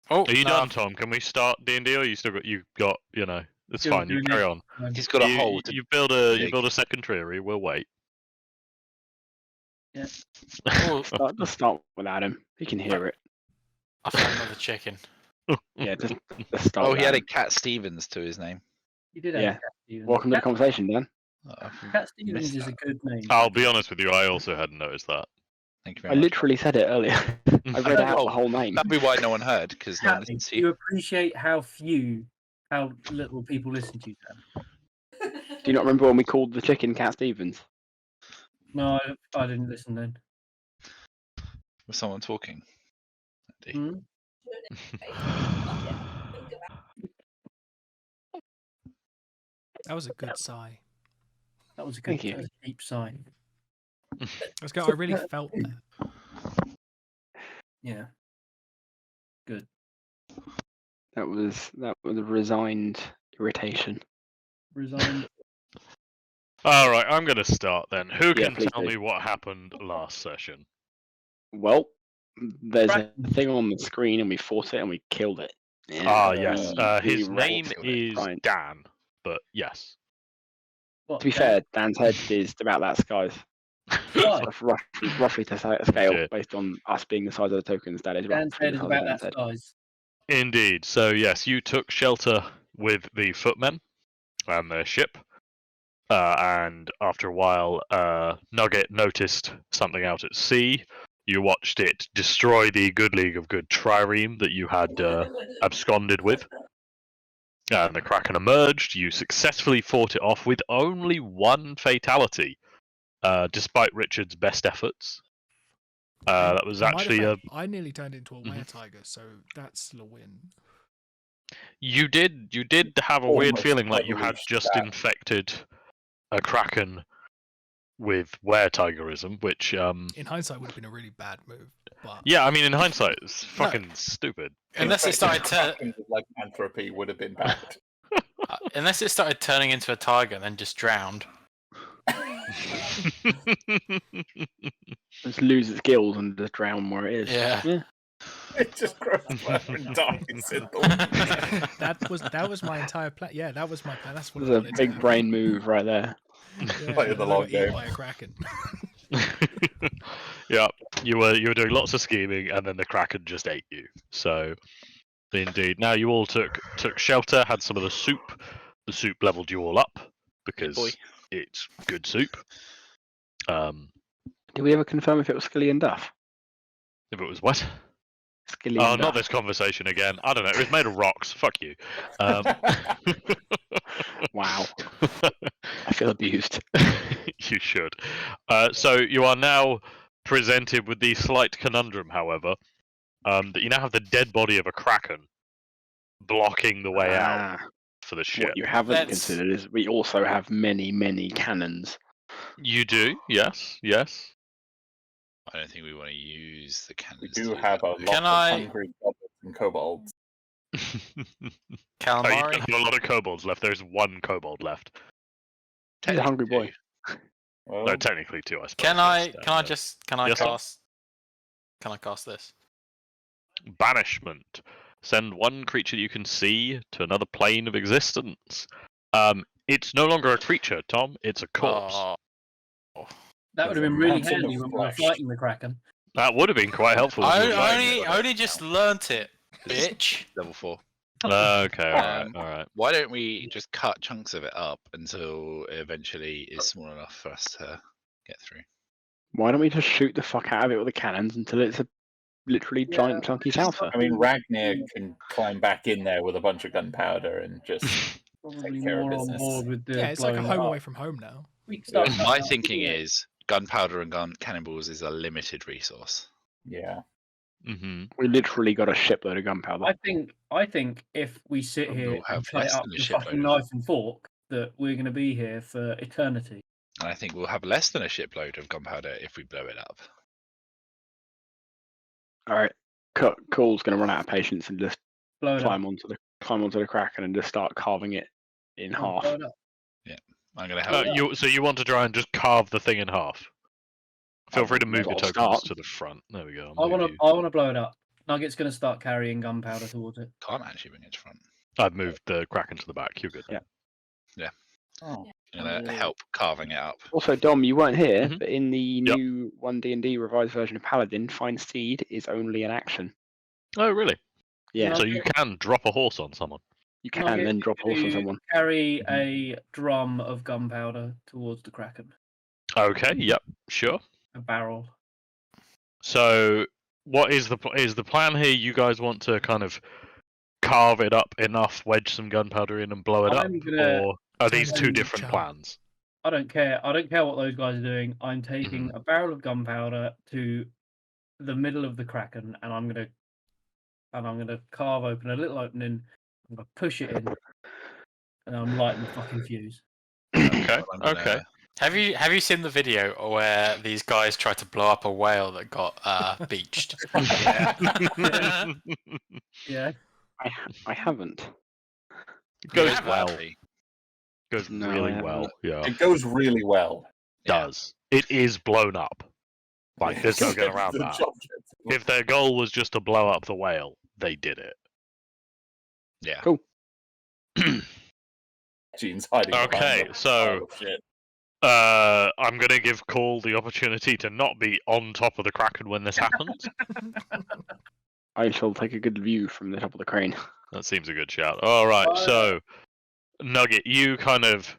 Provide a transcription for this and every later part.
Oh, Are you no, done, Tom? Can we start D&D, or you got, it's Still fine. You doing carry it. on. He's got a You, hole to you build a dig. second tree. We'll wait. Oh, Just start without him. He can hear it. I found another chicken. Yeah, just start. Oh, he without added him. Cat Stevens to his name. You did Yeah. have Cat Stevens. Welcome to the conversation, Dan. Cat Stevens is a good name. I'll be honest with you. I also hadn't noticed that. Thank you I very much. literally said it earlier. I read out the whole name. That'd be why no one heard, because no one Cat, listened to you you. appreciate how little people listen to you, Dan. Do you not remember when we called the chicken Cat Stevens? No, I didn't listen then. Was someone talking? Hmm? That was a good sigh. That was a Thank good, you. deep sigh. Let's go. I really felt that. Yeah. Good. That was a resigned irritation. Resigned. All right, I'm going to start then. Who Yeah, can please tell do. me what happened last session? Well, there's a Kraken. thing on the screen and we fought it and we killed it. Ah, Yeah. yes. We His name wrecked it. is Fine. Dan, but yes. What, To be fair, Dan's head is about that size. Why? Roughly to scale Shit. based on us being the size of the tokens. That is Dan's roughly head the is size of about Dan's that head. size. Indeed. So, yes, you took shelter with the footmen and their ship. And after a while, Nugget noticed something out at sea. You watched it destroy the Good League of Good trireme that you had absconded with. And the Kraken emerged. You successfully fought it off with only one fatality, despite Richard's best efforts. That was In my actually defense, I nearly turned into a were-tiger, so that's still a win. You did have a weird Almost feeling like you had revolution just that. infected a Kraken with were-tigerism, which In hindsight, would have been a really bad move. But yeah, I mean in hindsight it's fucking stupid. Unless it started Infecting with lycanthropy would have been bad. unless it started turning into a tiger and then just drowned. Just lose its gills and just drown where it is. Yeah. It just grows further and dies in the that was my entire plan. Yeah, that was my plan. That's what It I was a wanted to big happen. brain move right there. Yeah, Play and the then I long got eaten game. by a kraken. Yeah, you were doing lots of scheming, and then the Kraken just ate you. So, indeed, now you all took shelter, had some of the soup. The soup leveled you all up boy. because it's good soup. Did we ever confirm if it was Skilly and Duff? If it was what? Skilly Oh, and not Duff. this conversation again. I don't know. It was made of rocks. Fuck you. Wow. I feel abused. You should. So you are now presented with the slight conundrum, however, that you now have the dead body of a Kraken blocking the way out for the ship. What you haven't Let's- considered is we also have many, many cannons. You do, yes. I don't think we want to use the cannons. We to do that. have a lot Can of I- hungry goblins and kobolds. Oh, you Calamari. don't have a lot of kobolds left. There's one kobold left. He's a hungry boy. Well, No, technically two, I suppose. Can I yes, yes, cast this? Banishment. Send one creature you can see to another plane of existence. It's no longer a creature, Tom. It's a corpse. Oh, That would have been really Mountain of handy when we were flesh. fighting the Kraken. That would have been quite helpful. if you were fighting I only just learnt it, bitch. Level 4. it. Okay, Um, all right. Why don't we just cut chunks of it up until it eventually is small enough for us to get through? Why don't we just shoot the fuck out of it with the cannons until it's a literally giant chunky salsa? I mean, Ragnar can climb back in there with a bunch of gunpowder and just Probably take care of more on business. board with the Yeah, it's like a blowing home up. away from home now. We can start Yeah. cutting My up thinking the- is gunpowder and cannonballs is a limited resource. Yeah. Mm-hmm. We literally got a shipload of gunpowder. I think if we sit And here we'll have and cut it less up than a with shipload fucking of- knife and fork, that we're going to be here for eternity. And I think we'll have less than a shipload of gunpowder if we blow it up. All right, Cool's going to run out of patience and just Blow it climb up. onto the Kraken and just start carving it in half. Blow it up. I'm going to help. You want to try and just carve the thing in half? Feel free to move your Well, tokens start. to the front. There we go. I want to blow it up. Nugget's going to start carrying gunpowder towards it. Can't actually bring it to front. I've moved the Kraken to the back. You're good. Yeah. Oh. I'm gonna help carving it up. Also, Dom, you weren't here, Mhm. but in the Yep. new 1D&D revised version of Paladin, Find Steed is only an action. Oh, really? Yeah, So you can drop a horse on someone. you can Nugget, then drop a horse on you someone. Carry a drum of gunpowder towards the Kraken. Okay. Yep. Sure. A barrel. So, what is the plan here? You guys want to kind of carve it up enough, wedge some gunpowder in, and blow it up, I'm gonna or are turn these it two into different char. plans? I don't care. I don't care what those guys are doing. I'm Mm-hmm. taking a barrel of gunpowder to the middle of the Kraken, and I'm gonna carve open a little opening. I'm gonna push it in, and I'm lighting the fucking fuse. Okay. I'm gonna- Okay. Have you seen the video where these guys tried to blow up a whale that got beached? Yeah. I haven't. It goes haven't? well. Badly. Goes No, I really haven't. well. Yeah. It goes really well. Yeah. Does. It is blown up. Like, there's no getting around The that. job- If their goal was just to blow up the whale, they did it. Yeah. Cool. Gene's hiding. behind Okay, the so- pile of shit. I'm gonna give Call the opportunity to not be on top of the Kraken when this happens. I shall take a good view from the top of the crane. That seems a good shout. Alright, so Nugget, you kind of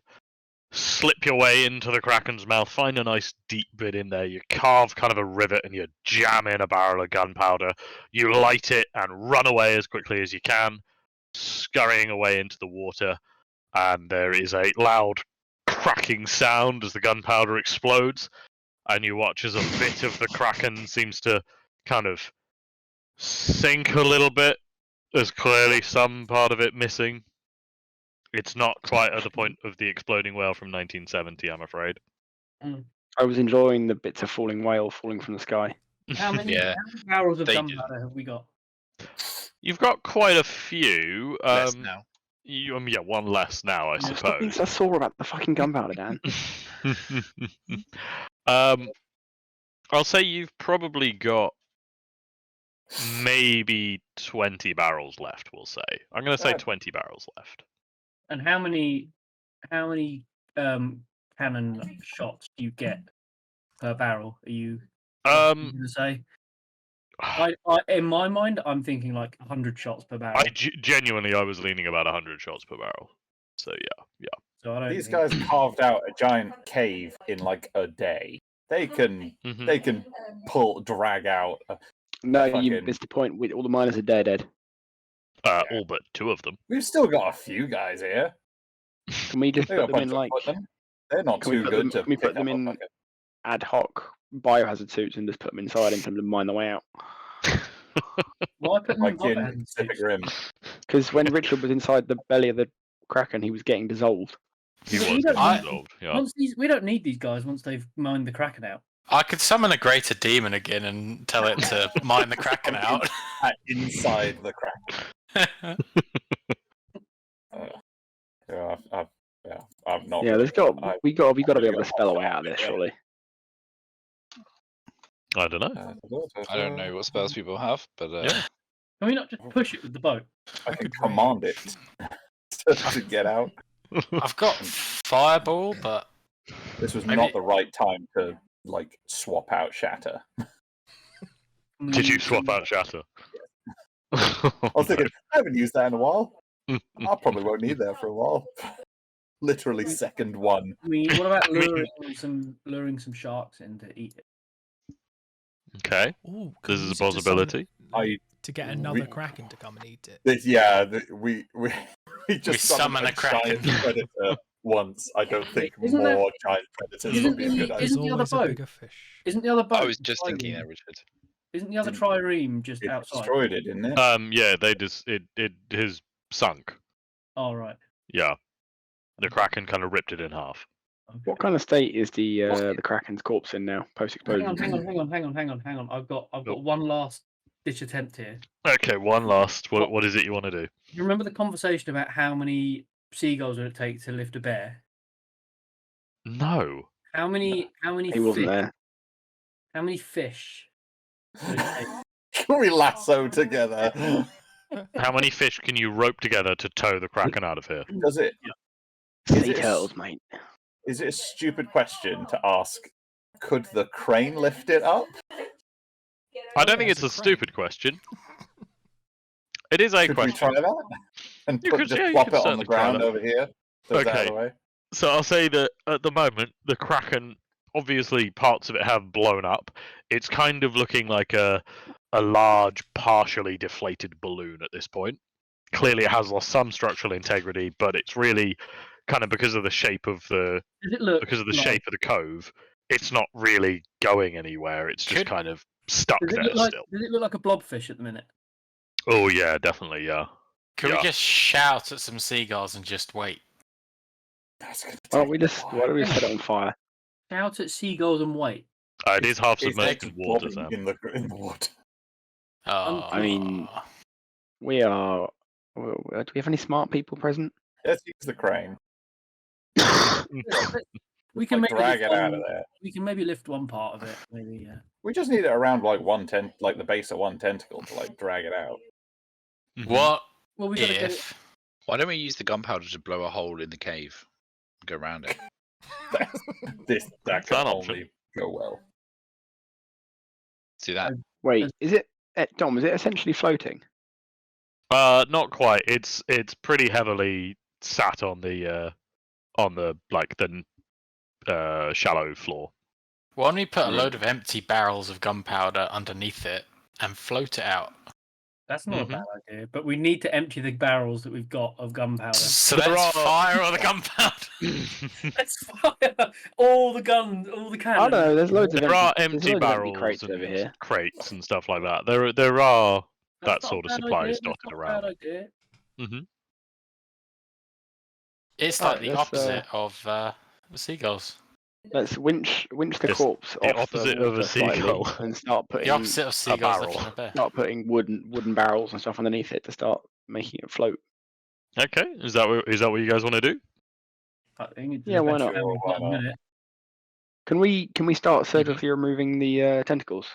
slip your way into the Kraken's mouth, find a nice deep bit in there, you carve kind of a rivet and you jam in a barrel of gunpowder, you light it and run away as quickly as you can, scurrying away into the water, and there is a loud cracking sound as the gunpowder explodes, and you watch as a bit of the Kraken seems to kind of sink a little bit. There's clearly some part of it missing. It's not quite at the point of the exploding whale from 1970, I'm afraid. I was enjoying the bits of falling whale falling from the sky. How many, Yeah, how many barrels of they gunpowder have we got? You've got quite a few. Less now. Yeah, one less now, I Stop being suppose. so sore about the fucking gunpowder, Dan. I'll say you've probably got maybe 20 barrels left, we'll say. I'm going to say 20 barrels left. And how many cannon shots do you get per barrel? Are you going to say? I in my mind, I'm thinking like 100 shots per barrel. Genuinely, I was leaning about 100 shots per barrel. So, yeah. So I don't These think- guys carved out a giant cave in like a day. They can Mhm. they can drag out. No, you Fucking- missed the point. All the miners are dead. All but two of them. We've still got a few guys here. Can we just They got put a them in bunch of like footmen. They're not can we too put good them- to can we pick put them up a in- bucket. ad hoc biohazard suits and just put them inside and tell them to mine the way out? Why put them Like in in bobhead Pacific suits? Rim. Because when Richard was inside the belly of the Kraken, he was getting dissolved. He Yeah, was we don't I- dissolved. Yeah. Once we don't need these guys once they've mined the Kraken out. I could summon a greater demon again and tell it to mine the Kraken out. Inside the crack. I've not. Yeah, we we got to be able to spell a way out of this, surely. I don't know. I don't know what spells people have, but Yeah. Can we not just push it with the boat? I can could command it to get out. I've got fireball, but This was Maybe- not the right time to like swap out Shatter. Did you swap out Shatter? I was thinking, I haven't used that in a while. I probably won't need that for a while. Literally second one. What about luring some sharks in to eat it? Okay, Ooh, could this we is a use it to summon- possibility. to get another Kraken to come and eat it. We just summon a Kraken. giant predator once. I don't think Isn't that- more giant predators Isn't would be a good the- idea. There's isn't the other always a boat? bigger fish. Isn't the other boat? I was just thinking trireme? that, Richard. Isn't the other trireme just It outside? destroyed it, didn't it? Yeah, they just it has sunk. Oh right. Yeah, the Kraken kind of ripped it in half. Okay. What kind of state is the Kraken's corpse in now, post Hang explosion? on, hang on. I've got Oh. one last ditch attempt here. Okay, one last. What is it you want to do? You remember the conversation about how many seagulls would it take to lift a bear? No. How many He wasn't fish? there. How many fish would it take Can we lasso together? How many fish can you rope together to tow the Kraken out of here? Does it? Sea turtles, mate. Is it a stupid question to ask? Could the crane lift it up? I don't think There's it's a crane. stupid question. It is a Could we question. try that? And You could- just yeah, you plop could it on certainly the try ground that. over here? Does that out of Okay. the way? So I'll say that at the moment, the Kraken, obviously parts of it have blown up. It's kind of looking like a large, partially deflated balloon at this point. Clearly, it has lost some structural integrity, but it's really kind of because of the shape of the Does it look shape of the cove. It's not really going anywhere. It's just Could- kind of stuck Does it there look like still. does it look like a blobfish at the minute? Oh yeah, definitely, yeah. Could we Yeah. just shout at some seagulls and just wait? That's gonna Why don't take we a just? while. Why don't we set it on fire? Shout at seagulls and wait. It is half It's submerged in water, bobbing Sam. in the water. Oh, I mean- We are. Do we have any smart people present? Let's use the crane. We can Like, maybe drag lift it out of one- there. We can maybe lift one part of it. Maybe yeah. We just need it around like like the base of one tentacle to like drag it out. what Well, we gotta get it. if? Why don't we use the gunpowder to blow a hole in the cave? Go around it. That That's can an only option. go well. See that? Wait, is it? Dom, is it essentially floating? Not quite. It's pretty heavily sat on the shallow floor. Why don't we put a load of empty barrels of gunpowder underneath it and float it out? That's not a bad idea, but we need to empty the barrels that we've got of gunpowder. So There let's are- fire all the gunpowder. Let's fire all the guns, all the cannons. I don't know. There's loads of There are there's empty loads of barrels crates and over here. crates and stuff like that. There are That's that not sort a of bad supplies idea, that's dotted not a around. bad idea. It's Right, like the let's, opposite of the seagulls. Let's winch the Yes, corpse the off opposite the of a water slightly seagull. and start The putting opposite of seagulls barrel. lifting a bear. start putting wooden barrels and stuff underneath it to start making it float. Okay, is that what you guys want to do? I think it's Yeah, the why best not? plan we've got at the Why not? minute. Can we start surgically removing the tentacles?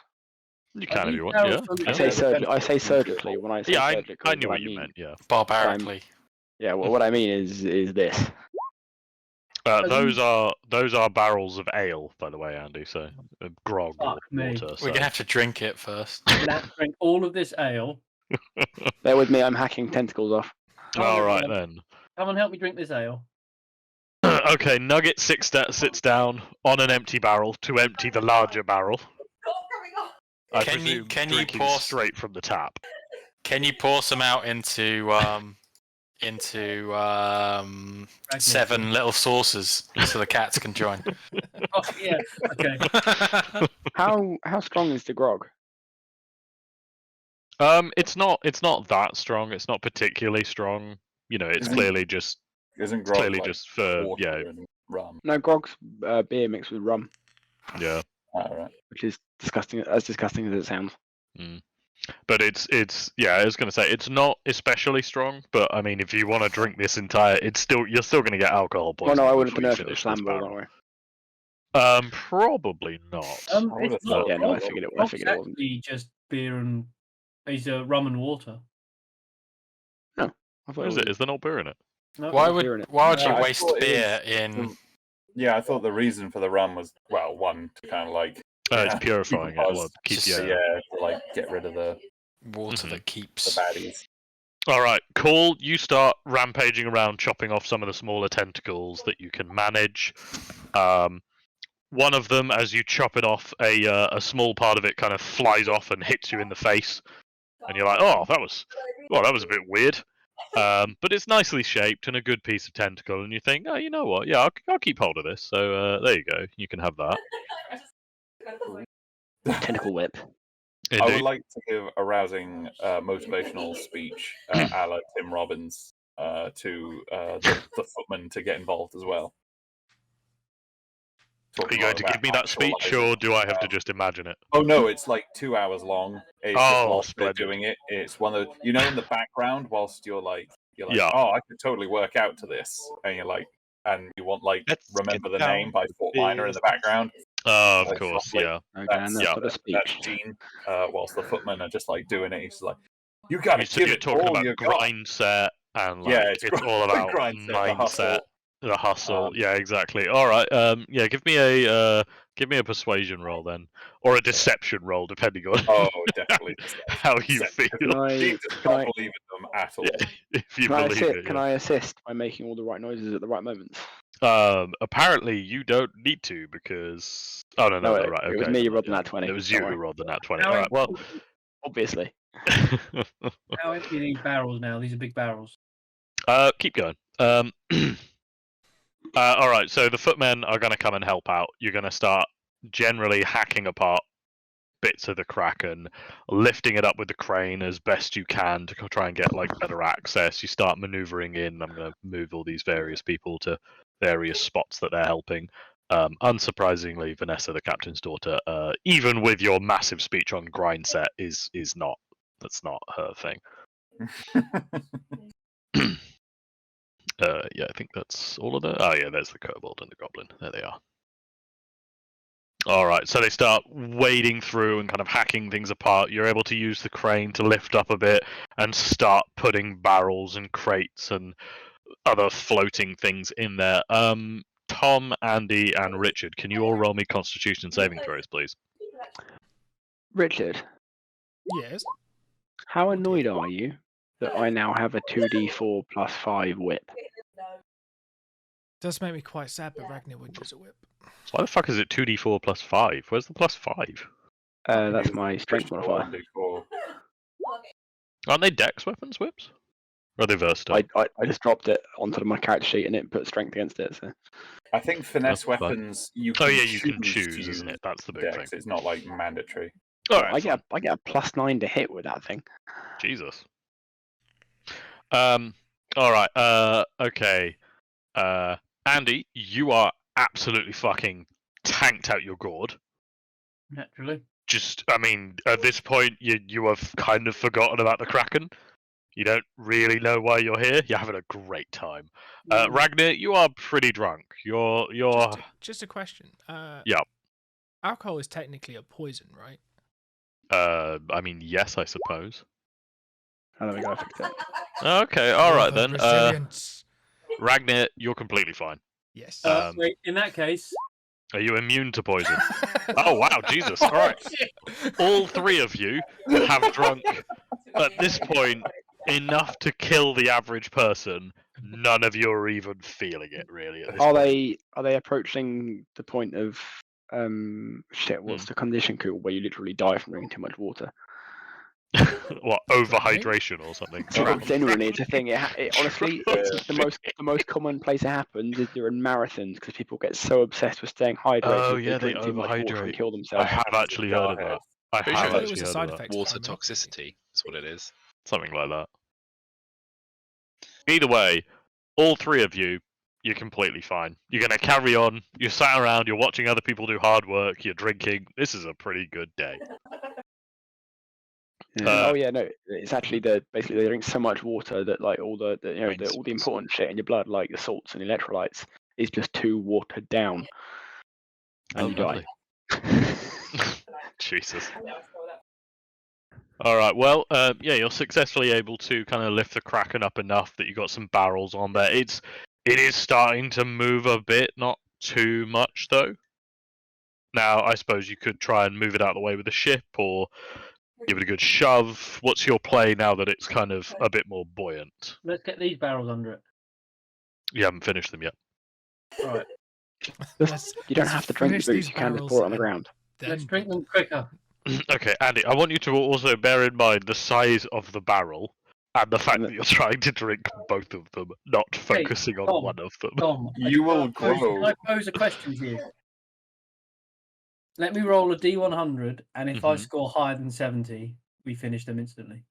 You can if these you want. barrels Yeah. fully I yeah. say Yeah, I say tentacles need to surgically when I say Yeah, surgically. I knew what what you mean. meant. Yeah. Barbarically. Yeah, well, what I mean is this. Those are barrels of ale, by the way, Andy. So grog or Fuck me. water. We're So. gonna have to drink it first. We're gonna have to drink all of this ale. Bear with me. I'm hacking tentacles off. All right everyone. then. Come and help me drink this ale. Okay, Nugget sits down on an empty barrel to empty the larger barrel. I Can you- presume can you drinking pour- straight from the tap? Can you pour some out into 7 little saucers so the cats can join? Oh, yeah. Okay. How strong is the grog? It's not that strong. It's not particularly strong. You know, it's Isn't- clearly just Isn't grog clearly like just for water and rum? No, grog's beer mixed with rum, yeah. Alright. which is disgusting as it sounds. But it's I was gonna say it's not especially strong, but I mean if you want to drink this entire, you're still gonna get alcohol Oh poisoning. no, I would have before been you if it was finish this flambeau, barrel. don't worry. Probably not. I would've It's not thought- Yeah, no, I grog. figured it Grog's wasn't. actually just beer and rum and water. I thought What is it? Is there no beer in it? No, Why beer in would it. you I waste thought it beer was- in? Yeah, I thought the reason for the rum was, well, one, to kind of like It's Yeah, purifying it. because Well, keep just- yeah. to like get rid of the Water Mhm. that keeps. baddies. All right, Cole, you start rampaging around, chopping off some of the smaller tentacles that you can manage. One of them, as you chop it off, a small part of it kind of flies off and hits you in the face, and you're like, "Oh, that was a bit weird." But it's nicely shaped and a good piece of tentacle, and you think, "Oh, you know what? Yeah, I'll keep hold of this." So there you go. You can have that. Tentacle whip. I would Indeed. like to give a rousing motivational speech a la Tim Robbins to the footman to get involved as well. Are you going to give me that speech, or do I have to just imagine it? Oh no, it's like 2 hours long. It's Oh, just whilst they're splendid. doing it. It's one of the, in the background whilst you're like, Yeah. oh, I could totally work out to this, and you're like, and you want like Let's remember get the name down by Fort Minor in the background. Oh, of Like, course, properly. yeah. No, That's- Dan, that's yeah, not a That's speech. Gene. Whilst the footmen are just like doing it, he's like, "You gotta So give you're it talking all about you got." grind set and like Yeah, it's all about grind set, the mindset, hustle. the hustle. Um, Yeah, exactly. All right. Yeah, give me a persuasion roll then, or a deception roll, depending on Oh, definitely. how you Deception. feel. Can I, Gene does can not I, believe in them at all. Yeah, if you can I, believe assist, it. can I assist by making all the right noises at the right moments? Apparently you don't need to because. Oh no, No, right. it was Okay, me never who rolled mind, that 20. It was don't you who worry. rolled the nat 20. How All right. Well. Obviously. How empty are these barrels now? These are big barrels. Keep going. All right, so the footmen are going to come and help out. You're going to start generally hacking apart bits of the Kraken, lifting it up with the crane as best you can to try and get like better access. You start maneuvering in. I'm going to move all these various people to various spots that they're helping. Unsurprisingly, Vanessa, the captain's daughter, even with your massive speech on grind set, is not. That's not her thing. Yeah, I think that's all of the. Oh yeah, there's the kobold and the goblin. There they are. All right, so they start wading through and kind of hacking things apart. You're able to use the crane to lift up a bit and start putting barrels and crates and other floating things in there. Tom, Andy, and Richard, can you all roll me Constitution saving throws, please? Richard, Yes. how annoyed are you that I now have a 2d4 plus 5 whip? Does make me quite sad, but Ragnar would use a whip. Why the fuck is it 2d4 plus 5? Where's the plus 5? That's Use my strength crystal modifier. and D4. Aren't they dex weapons, whips? Or are they versatile? I just dropped it onto my character sheet and it put strength against it. So I think finesse That's fine. weapons you Oh can yeah, you can to choose, isn't use it? That's the big Dex. thing. It's not like mandatory. All right, I get a plus 9 to hit with that thing. Jesus. All right. Okay. Andy, you are absolutely fucking tanked out your gourd. Naturally. Just, I mean, at this point, you have kind of forgotten about the Kraken. You don't really know why you're here. You're having a great time. Ragnar, you are pretty drunk. You're. Just a question. Yeah. Alcohol is technically a poison, right? I mean, yes, I suppose. I don't think I fixed it. Okay. All right The then. Brazilians. Ragnar, you're completely fine. Yes. Wait, in that case. Are you immune to poison? Oh wow, Jesus! All right, all three of you have drunk at this point enough to kill the average person. None of you are even feeling it really. At this Are point. they approaching the point of what's the condition called where you literally die from drinking too much water? What, overhydration or something? Genuinely, it's a thing. Honestly, it's the most common place it happens is during marathons because people get so obsessed with staying hydrated. Oh yeah, they they drink too much water overhydrate. and kill I themselves. have actually heard of that. I Pretty have sure it was actually a heard side of that. effect. Water Timing. toxicity is what it is. Something like that. Either way, all three of you, you're completely fine. You're going to carry on. You're sat around, you're watching other people do hard work, you're drinking. This is a pretty good day. Oh yeah, no, it's actually basically they drink so much water that like all the all the important shit in your blood, like the salts and electrolytes, is just too watered down, and you die. Jesus. All right. Well, yeah, you're successfully able to kind of lift the Kraken up enough that you got some barrels on there. It is starting to move a bit, not too much though. Now, I suppose you could try and move it out of the way with the ship, or give it a good shove. What's your play now that it's kind of a bit more buoyant? Let's get these barrels under it. You haven't finished them yet. All right. You don't have to drink the booze. You can just pour it on the ground. Let's drink them quicker. Okay, Andy, I want you to also bear in mind the size of the barrel and the fact that you're trying to drink both of them, not focusing on Tom, one of them. Tom, You will grow. Can I pose a question to you? Let me roll a D100, and if I Mhm. score higher than 70, we finish them instantly.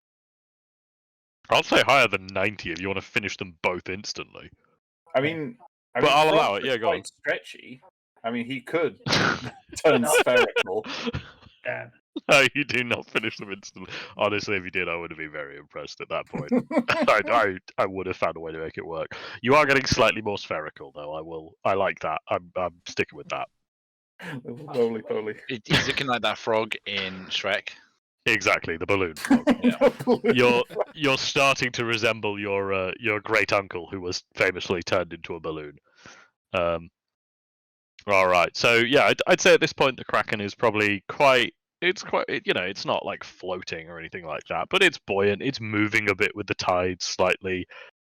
I'll say higher than 90 if you want to finish them both instantly. I mean, But I'll Frost allow it, is yeah, go quite on. Stretchy. I mean, he could turn spherical. Damn. No, you do not finish them instantly. Honestly, if you did, I would have been very impressed at that point. I would have found a way to make it work. You are getting slightly more spherical, though. I like that. I'm sticking with that. Roly poly. He's looking like that frog in Shrek. Exactly, the balloon frog. You're starting to resemble your great uncle, who was famously turned into a balloon. All right, so yeah, I'd say at this point the Kraken is probably quite. It's not like floating or anything like that, but it's buoyant. It's moving a bit with the tide slightly.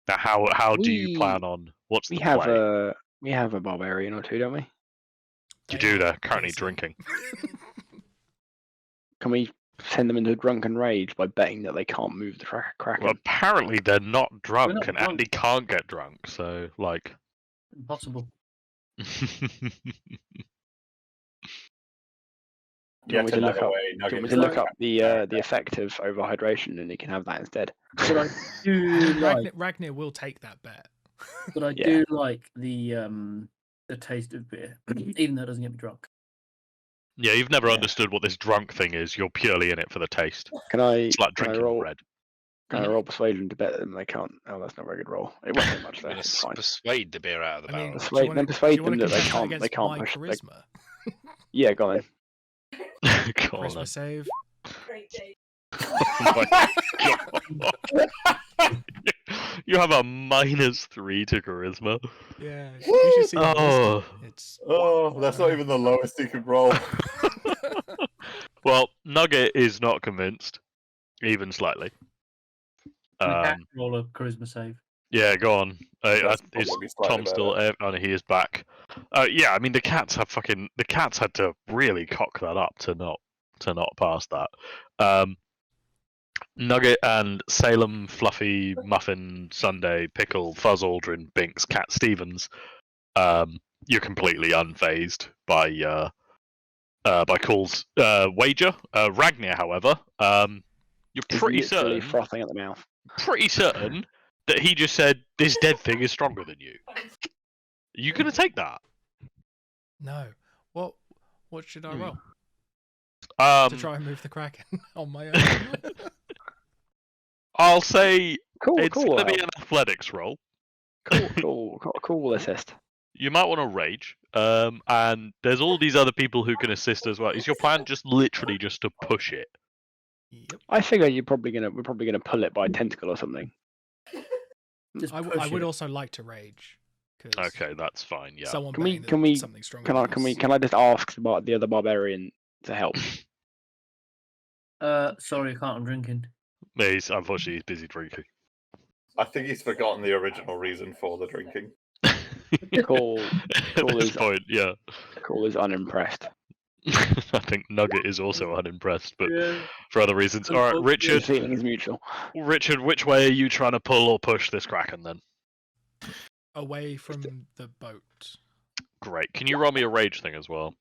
Now, how do you plan on? What's the play? We have a barbarian or two, don't we? You do. They're currently drinking. Can we send them into a drunken rage by betting that they can't move the Kraken? Well, apparently they're not drunk, not and drunk. Andy can't get drunk. So, like, Impossible. Do you want me to look up the effect of overhydration, and you can have that instead? But I do like. Ragnar will take that bet. But I do like the taste of beer, even though it doesn't get me drunk. Yeah, you've never understood what this drunk thing is. You're purely in it for the taste. Can I? It's like Can I drinking roll? bread. Can I roll persuasion to bet them they can't? Oh, that's not a very good roll. It wasn't that much I'm though. gonna It's fine. persuade the beer out of the barrel. Persuade them that they can't. They can't push. Charisma. Yeah, go on then. Go on, Charisma then. save. Oh my God. You have a -3 to charisma. Yeah. You should see Oh. It's. Oh, that's not even the lowest he could roll. Well, Nugget is not convinced, even slightly. Roll a charisma save. Yeah, go on. That's Is probably slightly Tom still? Oh, no, he is back. Yeah, I mean the cats had to really cock that up to not pass that. Nugget and Salem, Fluffy, Muffin, Sunday, Pickle, Fuzz Aldrin, Binks, Cat Stevens. You're completely unfazed by Cool's wager. Ragnar, however, you're pretty Literally certain. frothing at the mouth. Pretty certain that he just said this dead thing is stronger than you. Are you gonna take that? No. What should I roll to try and move the Kraken on my own? I'll say Cool. it's Cool. gonna be an athletics roll. Cool assist. You might want to rage. And there's all these other people who can assist as well. Is your plan just literally just to push it? Yep. I figure we're probably gonna pull it by a tentacle or something. Just I push would it. also like to rage. 'Cause Okay, that's fine. Yeah. Someone Can we- betting can that we- something stronger. Can I just ask about the other barbarian to help? Sorry, I can't. I'm drinking. Unfortunately, he's busy drinking. I think he's forgotten the original reason for the drinking. Cool. At Cool this is- point, yeah. Cool is unimpressed. I think Nugget is also unimpressed, but Yeah. for other reasons. All right, The The Richard. feeling is mutual. Richard, which way are you trying to pull or push this Kraken then? away from the boat. Great. Can you roll me a rage thing as well?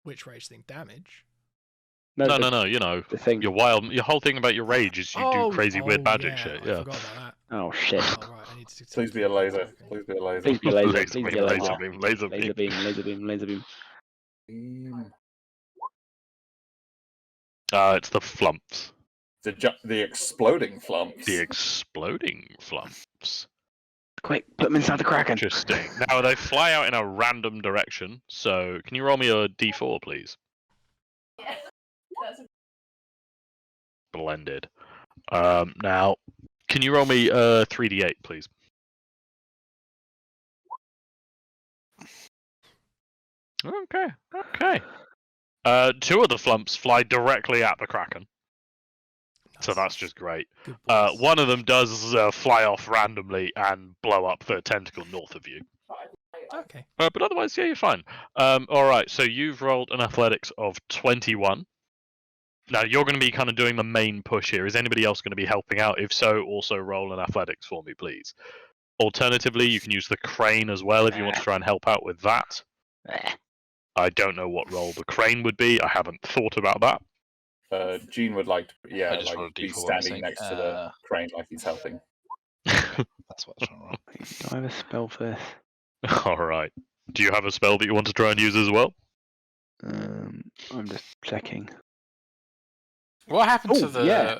Which rage thing? Damage. No. You know, The thing. your whole thing about your rage is you do crazy weird magic shit. I Yeah. forgot about Oh shit. that. Oh, right, I need to Please be a laser. Please be a laser. Please be a laser. Laser Please be beam, a laser laser. beam, laser Laser beam. beam. Laser beam. Laser beam. It's the flumps. The exploding flumps. The exploding flumps. Quick, put them inside the Kraken. Interesting. Now they fly out in a random direction. So can you roll me a d4, please? Blended. Now, can you roll me a 3d8, please? Okay. Two of the flumps fly directly at the Kraken. So that's just great. Good boys. One of them does fly off randomly and blow up the tentacle north of you. Okay. But otherwise, yeah, you're fine. All right, so you've rolled an athletics of 21. Now, you're going to be kind of doing the main push here. Is anybody else going to be helping out? If so, also roll an athletics for me, please. Alternatively, you can use the crane as well if you want to try and help out with that. I don't know what role the crane would be. I haven't thought about that. Gene would like to, I just like rolled a be D4 standing mistake. next to the crane like he's helping. That's what I was trying to roll. Do I have a spell for this? All right. Do you have a spell that you want to try and use as well? I'm just checking. What happened to Oh, the? yeah.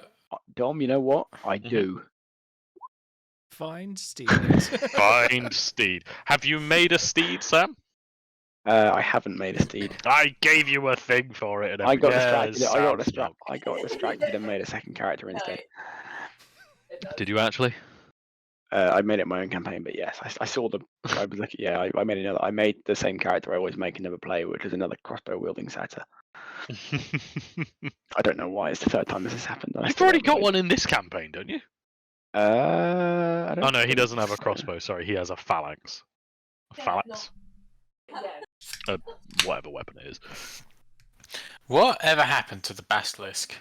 Dom, you know what? I Mm-hmm. do. Find Steve. Find steed. Have you made a steed, Sam? I haven't made a steed. I gave you a thing for it. And I got everything. distracted. I got Sounds distracted. I got distracted and made a second character instead. yuck. Did you actually? I made it my own campaign, but yes, I saw the. I was looking. Yeah, I made another. I made the same character I always make and never play, which is another crossbow wielding satyr. I don't know why. It's the third time this has happened. You've already got one in this campaign, don't you? I don't Oh no, he think doesn't have a so. crossbow. Sorry, he has a phalanx. A phalanx. Whatever weapon it is. Whatever happened to the basilisk?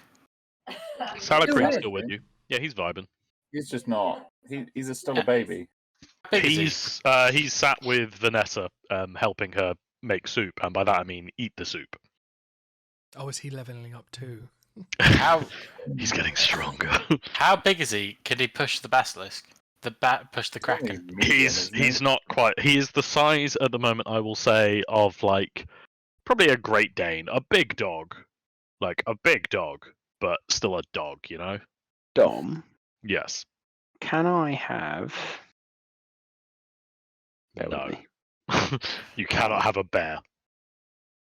Salacre's still with you. Yeah, he's vibing. He's just not. He's still a baby. How big is He's sat with Vanessa, helping her make soup, and by that I mean eat the soup. Oh, is he leveling up too? How He's getting stronger. how big is he? Can he push the basilisk? Push the kraken? He's not quite. He is the size at the moment, I will say, of like probably a Great Dane, a big dog, like a big dog, but still a dog, you know. Dom, Yes. can I have? Bear No. with me. You cannot have a bear.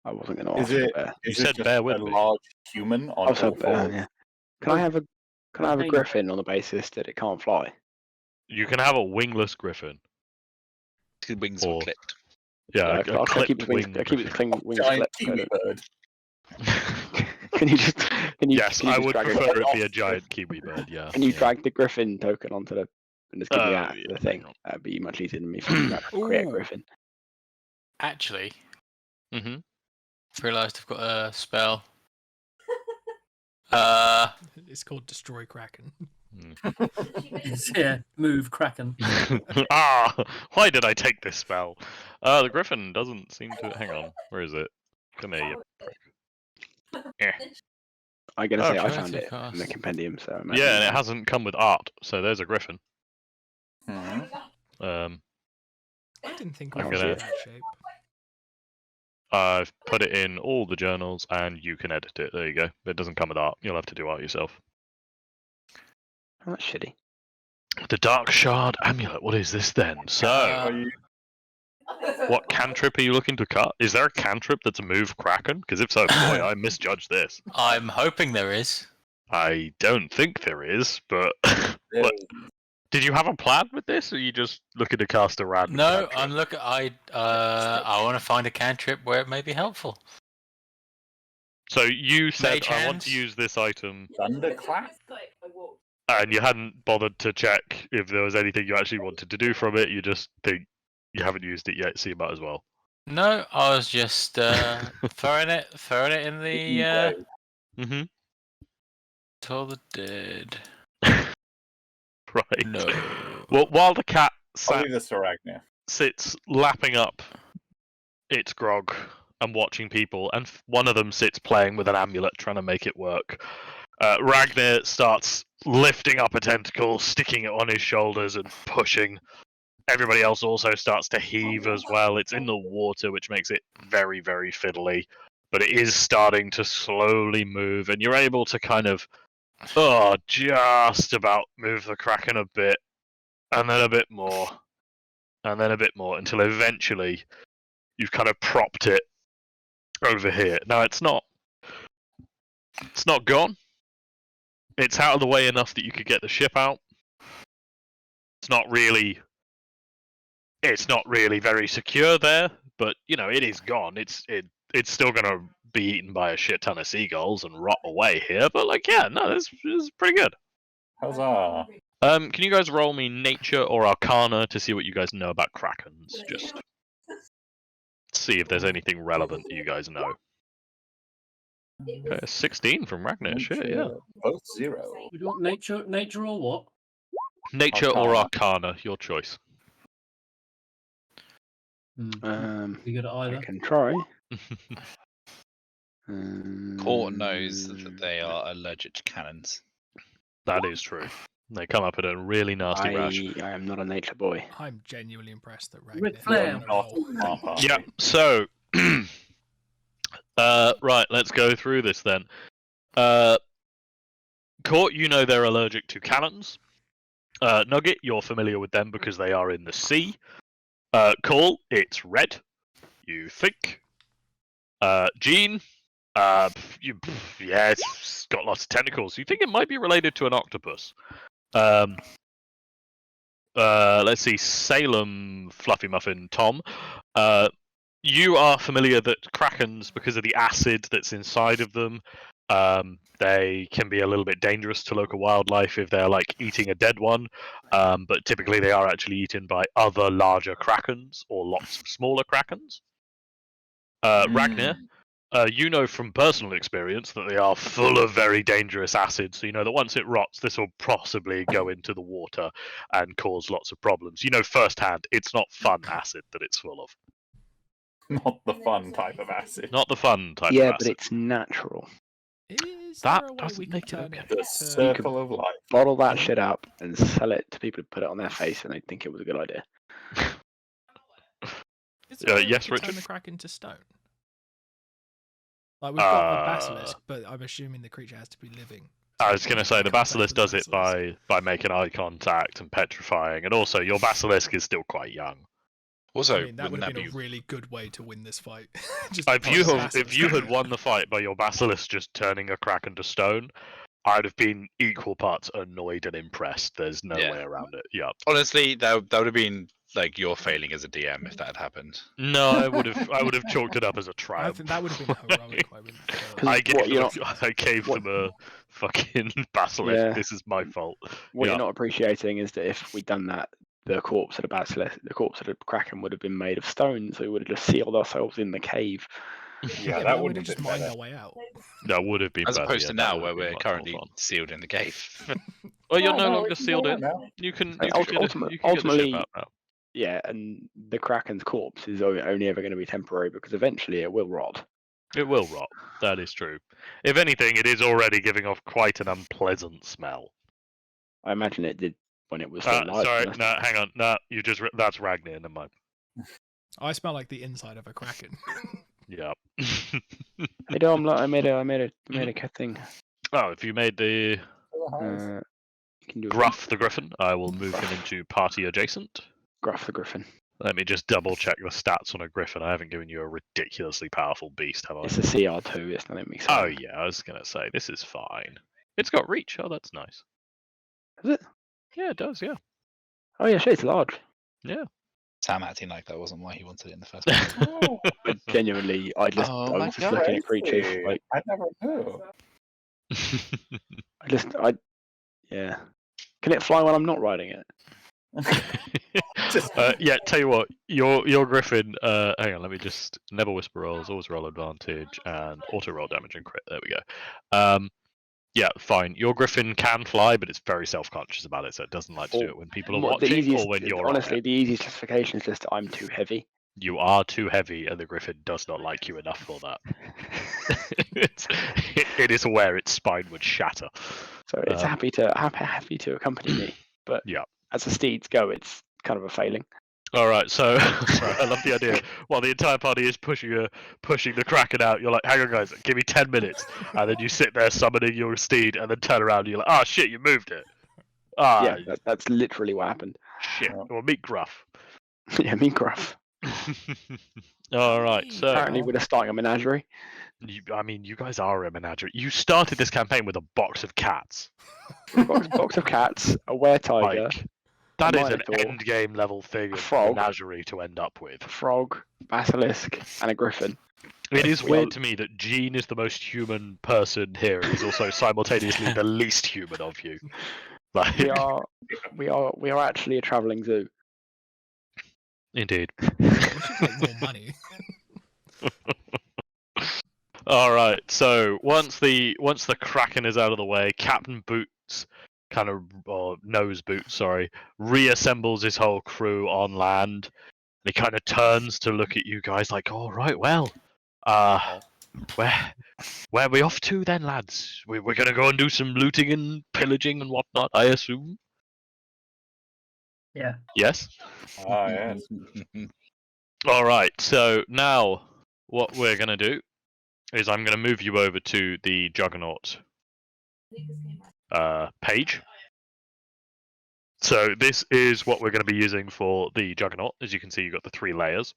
I wasn't going to Is ask for it? a bear. You Is said it just bear with a me. large human on Also, all fours? yeah. Can I have a? Can I have a Hey. griffin on the basis that it can't fly? You can have a wingless griffin. His wings Or- were clipped. Yeah, I'll a keep clipped the wings. wing I'll keep the griffin. wings Giant clipped. kiwi bird. Can you just? Can you? Yes, can you I just would drag prefer a, it be a giant kiwi bird. Yeah. Can you yeah. drag the griffin token onto the and just give me Oh, that yeah, the thing? hang on. That'd be much easier than me figuring out how to create a Ooh. griffin. Actually, Mhm. realised I've got a spell. It's called Destroy Kraken. Yeah, move Kraken. Ah, why did I take this spell? The griffin doesn't seem to. Hang on, where is it? Come here, you prick. I gotta Oh, say, I try found to it in the cast. compendium. So I imagine Yeah, and it that- hasn't come with art, so there's a griffin. Hmm. I didn't think I'm I was gonna- in that shape. I've put it in all the journals, and you can edit it. There you go. It doesn't come with art. You'll have to do art yourself. Oh, that's shitty. The Dark Shard Amulet. What is this then? So, Are you? what cantrip are you looking to cut? Is there a cantrip that's a move Kraken? Because if so, boy, I misjudged this. I'm hoping there is. I don't think there is, but Yeah. What? Did you have a plan with this, or are you just looking to cast a random? No, cantrip? I'm looking. I want to find a cantrip where it may be helpful. So you said Mage I want hands? to use this item, Thunderclap? and you hadn't bothered to check if there was anything you actually wanted to do from it. You just think you haven't used it yet, so you might as well. No, I was just throwing it in the Mm-hmm. Toll the Dead. Right. No. Well, while the cat I'll leave this to Ragnar. sits lapping up its grog and watching people, and one of them sits playing with an amulet, trying to make it work. Ragnar starts lifting up a tentacle, sticking it on his shoulders, and pushing. Everybody else also starts to heave as well. It's in the water, which makes it very, very fiddly, but it is starting to slowly move, and you're able to kind of, just about move the Kraken a bit, and then a bit more, and then a bit more, until eventually you've kind of propped it over here. Now it's not gone. It's out of the way enough that you could get the ship out. It's not really very secure there, but you know, it is gone. It's still gonna be eaten by a shit ton of seagulls and rot away here, but like, yeah, no, this is pretty good. Huzzah! Can you guys roll me nature or arcana to see what you guys know about krakens? Just see if there's anything relevant that you guys know. Okay, 16 from Ragnar. Shit, yeah. Both 0. You want nature or what? Nature or arcana, your choice. You good at I either? can try. Court knows that they are allergic to cannons. That is true. They come up in a really nasty rash. I am not a nature boy. I'm genuinely impressed that Ric Ragnar. Flair. is on a roll. Yeah, so right, let's go through this then. Court, you know they're allergic to cannons. Nugget, you're familiar with them because they are in the sea. Call, it's red. You think. Gene. Yeah, it's got lots of tentacles. You think it might be related to an octopus. Let's see, Salem, Fluffy Muffin, Tom. You are familiar that krakens, because of the acid that's inside of them, they can be a little bit dangerous to local wildlife if they're like eating a dead one. But typically they are actually eaten by other larger krakens or lots of smaller krakens. Ragnar, you know from personal experience that they are full of very dangerous acid. So you know that once it rots, this will possibly go into the water and cause lots of problems. You know firsthand, it's not fun acid that it's full of. Not the fun type of acid. Not the fun type of Yeah, acid. but it's natural. Is That there a way doesn't we could make it turn okay. it The to... circle of life. Bottle that shit up and sell it to people who put it on their face and they think it was a good idea. Is there a way we yes, could Richard? turn the kraken to stone? Like we've got a basilisk, but I'm assuming the creature has to be living. I was going to say the Contact basilisk with the does it by making eye contact and petrifying, and also your basilisk is still quite young. Also, I mean, that would wouldn't have that been be a really good way to win this fight. Just If put you the had basilisk. won the fight by your basilisk just turning a kraken to stone, I'd have been equal parts annoyed and impressed. There's no Yeah. way around it. Yeah. honestly that would have been like your failing as a DM if that had happened. No, I would have chalked it up as a I triumph. think that would have been heroic. I wouldn't. I gave, What, them, you're I gave what- them a fucking basilisk. Yeah. This is my fault. What Yeah. you're not appreciating is that if we'd done that, the corpse of the basilisk, the corpse of the kraken would have been made of stone, so we would have just sealed ourselves in the cave. Yeah, but that we would would have have just been mined better. our way out. That would have been As better, opposed yeah, to that now would where have been we're much more currently fun. sealed in the cave. Well, you're Oh, no no, longer it's sealed all in. right now. You can Like, get the ultimately- ship out now. Yeah, and the kraken's corpse is only ever going to be temporary because eventually it will rot. It will rot. That is true. If anything, it is already giving off quite an unpleasant smell. I imagine it did when it was still alive. Sorry, honest. no, hang on. No, that's Ragnar. Never mind. I smell like the inside of a kraken. Yeah. Hey Dom, look, I made a thing. Oh, if you made the You can do a Gruff the Griffin, I will move him into party adjacent. Gruff the Griffin. Let me just double check the stats on a Griffin. I haven't given you a ridiculously powerful beast, have I? It's a CR2. It's nothing exciting. Oh yeah, I was gonna say this is fine. It's got reach. Oh, that's nice. Is it? Yeah, it does. Yeah. Oh yeah, shit, it's large. Yeah. Sam acting like that wasn't why he wanted it in the first place. Oh, Genuinely, I Oh was my just God. looking at creatures. crazy. Like, I never knew. yeah. Can it fly when I'm not riding it? Yeah, tell you what, your Griffin. Hang on, let me just never whisper rolls, always roll advantage, and auto roll damage and crit. There we go. Yeah, fine. Your Griffin can fly, but it's very self-conscious about it, so it doesn't like to do it when people are watching or when you're honestly, on it. the easiest justification is just that I'm too heavy. You are too heavy, and the Griffin does not like you enough for that. It is aware its spine would shatter. So it's happy to accompany me. But Yeah. as the steeds go, it's kind of a failing. All right, so I love the idea. While the entire party is pushing the Kraken out, you're like, "Hang on, guys, give me 10 minutes," and then you sit there summoning your steed, and then turn around, and you're like, "Oh shit, you moved it." Yeah, that's literally what happened. Shit. Well, meet Gruff. Yeah, me Gruff. All right, so Apparently, we're just starting a menagerie. you guys are a menagerie. You started this campaign with a box of cats. Box of cats, a were-tiger, Like, that is an Minotaur, end game level thing of frog. menagerie to end up with. a frog, basilisk, and a griffin. It is We weird are- to me that Gene is the most human person here. He's also simultaneously the least human of you. Like, We are actually a travelling zoo. indeed. We should make more money. All right. So once the Kraken is out of the way, Captain Boots Nose Boots, sorry, reassembles his whole crew on land. And he kind of turns to look at you guys like, "All right, well, where are we off to then, lads? We're gonna go and do some looting and pillaging and whatnot, I assume." Yeah. Yes. Ah, yes. All right. So now what we're gonna do is I'm gonna move you over to the Juggernaut page. So this is what we're going to be using for the Juggernaut. As you can see, you've got the 3 layers.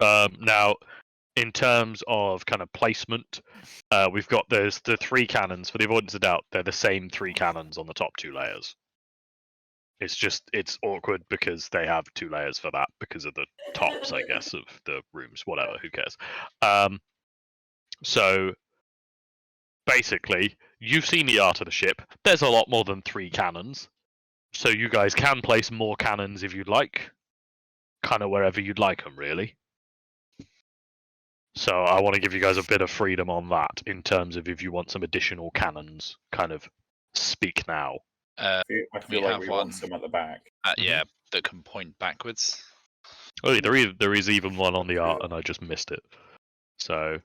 Now, in terms of kind of placement, we've got there's the 3 cannons. For the avoidance of doubt, they're the same 3 cannons on the top 2 layers. It's awkward because they have 2 layers for that because of the tops, I guess, of the rooms. Whatever, who cares? So basically, you've seen the art of the ship. There's a lot more than 3 cannons, so you guys can place more cannons if you'd like, kind of wherever you'd like them, really. So I want to give you guys a bit of freedom on that in terms of if you want some additional cannons, kind of speak now. I feel like we want some at the back. Yeah, that can point backwards. Oh, there is even one on the art, and I just missed it. So you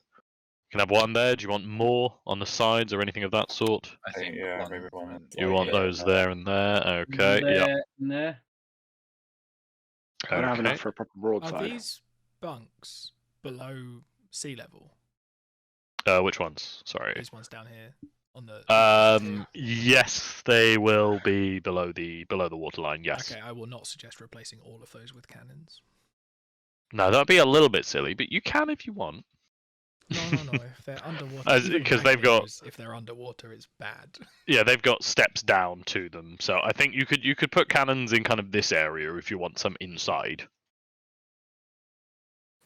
can have one there. Do you want more on the sides or anything of that sort? I think maybe one. You want those there and there? Okay, there. I don't have enough for a proper Are broadside. these bunks below sea level? Which ones? Sorry. These ones down here on the. Yes, they will be below the waterline. Yes. Okay, I will not suggest replacing all of those with cannons. No, that'd be a little bit silly, but you can if you want. No. If they're underwater, Because they've got. If they're underwater, it's bad. Yeah, they've got steps down to them, so I think you could put cannons in kind of this area if you want some inside.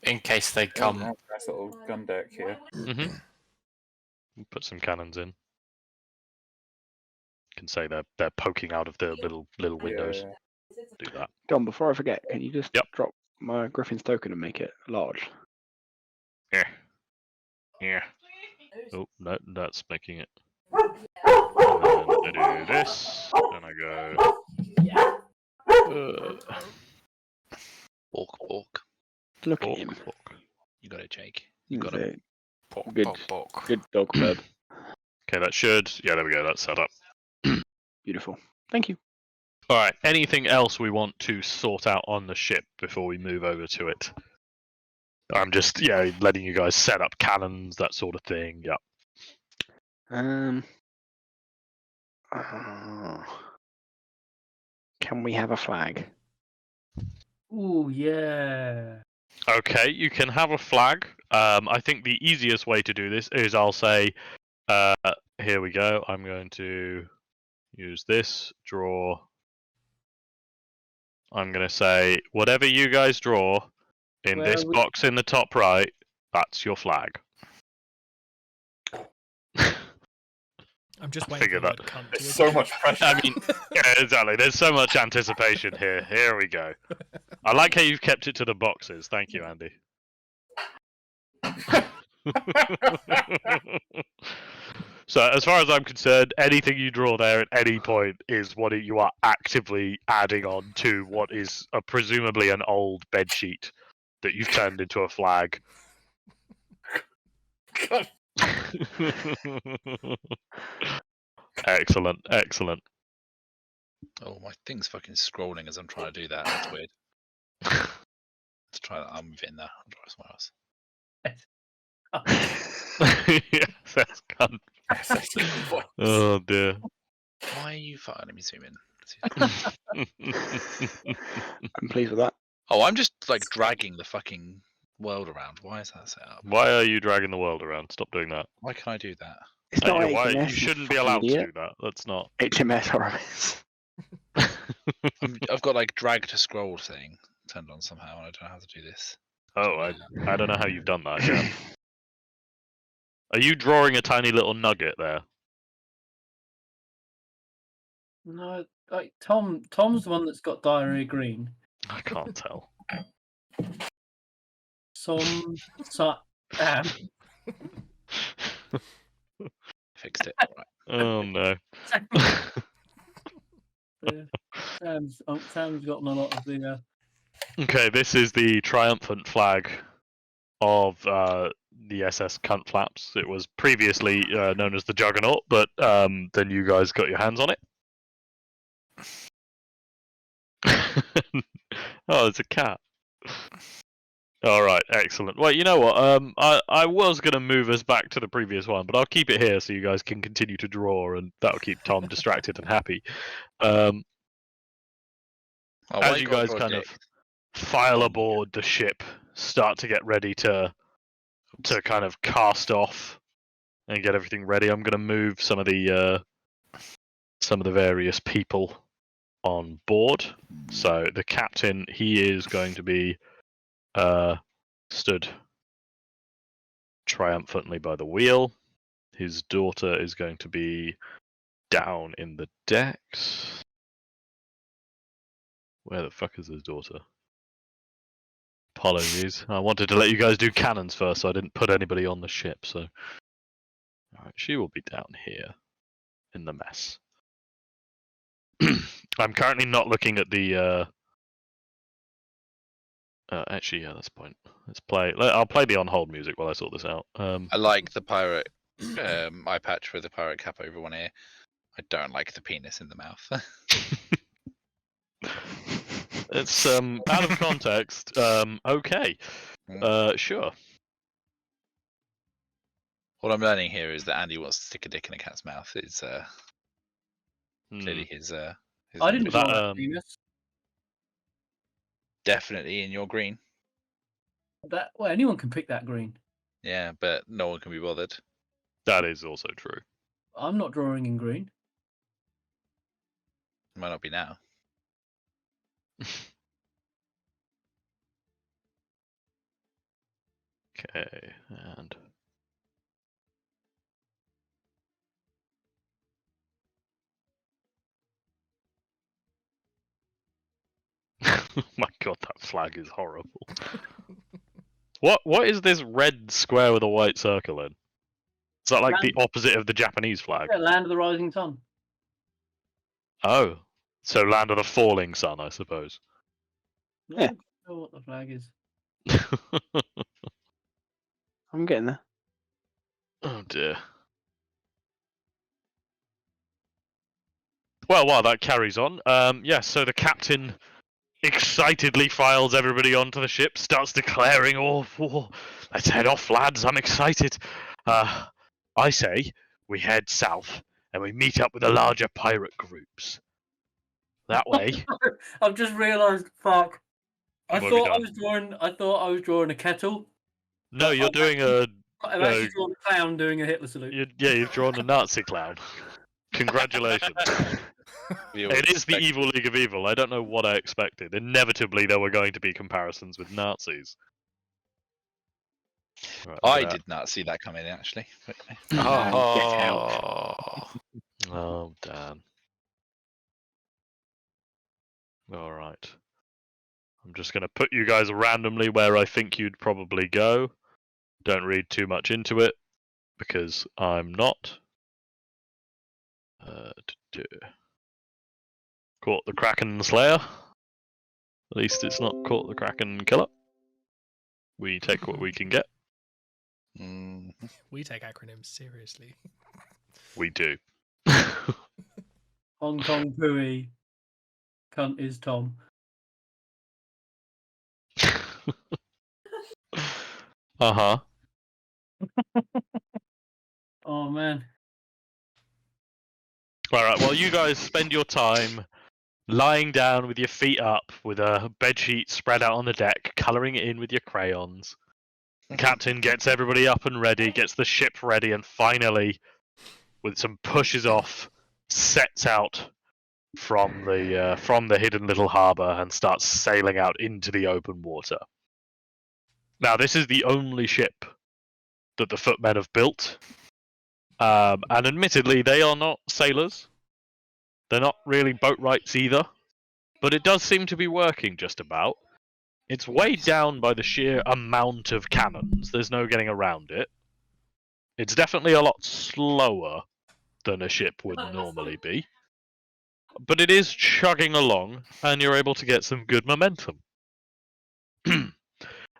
In case they come. Nice little gun deck here. Put some cannons in. Can say they're poking out of the little windows. Yeah. Do that. Dom, before I forget, can you just Yep. drop my Griffin's token and make it large? Yeah. Oh, no, that's making it. And then I do this, and I go. Walk. Look at him. You got it, Jake. You got it. Pork, Good. pork, pork. Good dog verb. Okay, that should. Yeah, there we go. That's set up. Beautiful. Thank you. All right. Anything else we want to sort out on the ship before we move over to it? I'm just letting you guys set up cannons, that sort of thing. Yeah. Can we have a flag? Ooh, yeah. Okay, you can have a flag. I think the easiest way to do this is I'll say, here we go. I'm going to use this, draw. I'm going to say, whatever you guys draw in this box in the top right, that's your flag. I'm just waiting for that. to come to There's so much pressure. I mean, yeah, exactly. There's so much anticipation here. Here we go. I like how you've kept it to the boxes. Thank you, Andy. So, as far as I'm concerned, anything you draw there at any point is what you are actively adding on to what is presumably an old bedsheet that you've turned into a flag. God. Excellent. Oh, my thing's fucking scrolling as I'm trying to do that. That's weird. Let's try that. I'll move it in there. I'll try somewhere else. Yes, that's cunt. Oh dear. Why are you fucking? Let me zoom in. I'm pleased with that. Oh, I'm just like dragging the fucking world around. Why is that set up? Why are you dragging the world around? Stop doing that. Why can I do that? It's not Why, HMS, you shouldn't be allowed to do that. That's not. HMS RMS. I've got like drag to scroll thing turned on somehow, and I don't know how to do this. Oh, I don't know how you've done that. Yeah. Are you drawing a tiny little nugget there? No, like Tom's the one that's got diarrhea green. I can't tell. Damn. Fixed it. Right. Oh no. Sam's gotten a lot of the. Okay, this is the triumphant flag of the SS Cunt Flaps. It was previously known as the Juggernaut, but then you guys got your hands on it. Oh, it's a cat. All right, excellent. Well, you know what? I was gonna move us back to the previous one, but I'll keep it here so you guys can continue to draw, and that'll keep Tom distracted and happy. As you guys kind of file aboard the ship, start to get ready to kind of cast off and get everything ready. I'm going to move some of the various people on board. So the captain, he is going to be stood triumphantly by the wheel. His daughter is going to be down in the decks. Where the fuck is his daughter? Apologies. I wanted to let you guys do cannons first, so I didn't put anybody on the ship. So, alright, she will be down here in the mess. I'm currently not looking at the. Actually, yeah, that's the point. Let's play. I'll play the on-hold music while I sort this out. I like the pirate eye patch with the pirate cap over one ear. I don't like the penis in the mouth. It's out of context. Okay. Sure. What I'm learning here is that Andy wants to stick a dick in a cat's mouth. It's clearly his. I didn't ambition. draw that penis. Definitely in your green. Well, anyone can pick that green. Yeah, but no one can be bothered. That is also true. I'm not drawing in green. Might not be now. Okay, and oh my god, that flag is horrible. What is this red square with a white circle in? Is that like the opposite of the Japanese flag? Yeah, Land of the Rising Sun. Oh, so Land of the Falling Sun, I suppose. Yeah. I don't know what the flag is. I'm getting there. Oh dear. Well, while that carries on, yes, so the captain excitedly files everybody onto the ship, starts declaring, oh, let's head off, lads, I'm excited. I say we head south and we meet up with the larger pirate groups. That way. I've just realised, fuck. I What have you thought I was drawing a kettle. No, you're doing a... I've actually drawn a clown doing a Hitler salute. You've drawn a Nazi clown. Congratulations. It is the Evil League of Evil. I don't know what I expected. Inevitably, there were going to be comparisons with Nazis. Right, I did not see that coming, actually. Oh, damn. Alright. I'm just going to put you guys randomly where I think you'd probably go. Don't read too much into it, because I'm not. Caught the Kraken Slayer. At least it's not caught the Kraken Killer. We take what we can get. We take acronyms seriously. We do. Hong Kong Pooey. Cunt is Tom. Uh-huh. Oh, man. Alright, well, you guys spend your time lying down with your feet up, with a bedsheet spread out on the deck, colouring it in with your crayons. Captain gets everybody up and ready, gets the ship ready, and finally, with some pushes off, sets out from the hidden little harbour and starts sailing out into the open water. Now, this is the only ship that the footmen have built, and admittedly, they are not sailors. They're not really boatwrights either, but it does seem to be working just about. It's weighed down by the sheer amount of cannons. There's no getting around it. It's definitely a lot slower than a ship would normally be. But it is chugging along, and you're able to get some good momentum.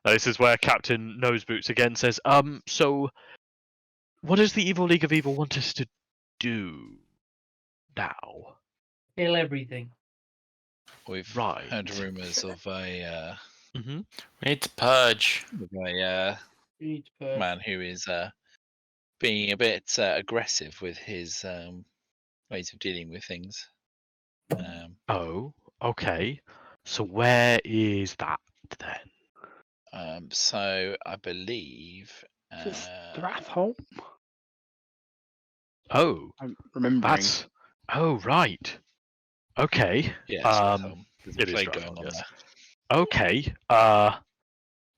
This is where Captain Noseboots again says, so what does the Evil League of Evil want us to do now? Kill everything. We've heard rumours of a we need to purge. Man who is being a bit aggressive with his ways of dealing with things. Oh, okay. So where is that then? So I believe Is this Stratholm? Oh, I'm remembering. that's. Oh, right. Okay. yeah, it's Stratholm. There's a it is plague Stratholm, going on yes. there. Okay.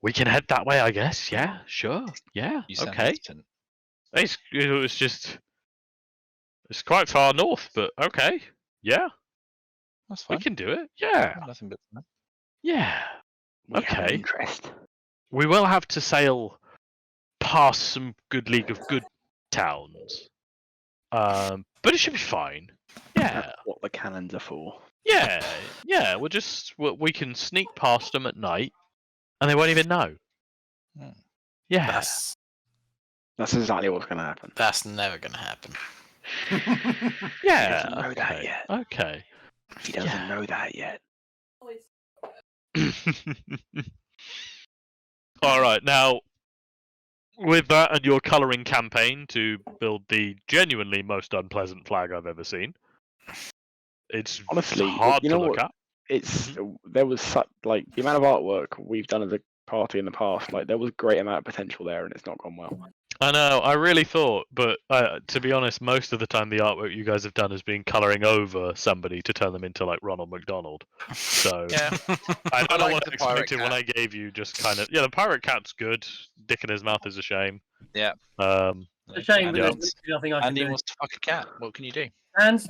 We can head that way, I guess. Yeah, sure. Yeah. You sound Okay. hesitant. It's quite far north, but okay. Yeah, That's we fine. can do it. Yeah. Nothing but that. Yeah. We have an Okay. interest. We will have to sail past some good League of Good towns. But it should be fine. Yeah. That's what the cannons are for. Yeah. Yeah. We can sneak past them at night, and they won't even know. Hmm. Yeah. That's exactly what's going to happen. That's never gonna happen. Yeah. He doesn't know that Okay. yet. Okay. He doesn't Yeah. know that yet. All right. Now, with that and your colouring campaign to build the genuinely most unpleasant flag I've ever seen, it's Honestly, hard you to know look what? at. It's there was such like the amount of artwork we've done as a party in the past. Like there was a great amount of potential there, and it's not gone well. I know, I really thought, but to be honest, most of the time the artwork you guys have done has been colouring over somebody to turn them into like Ronald McDonald. So Yeah. I don't know like what the I pirate expected when cat. I gave you just kind of the pirate cat's good. Dick in his mouth is a shame. Yeah. It's a shame, but Yeah. there's literally nothing I can Andy do. wants to fuck a cat. What can you do?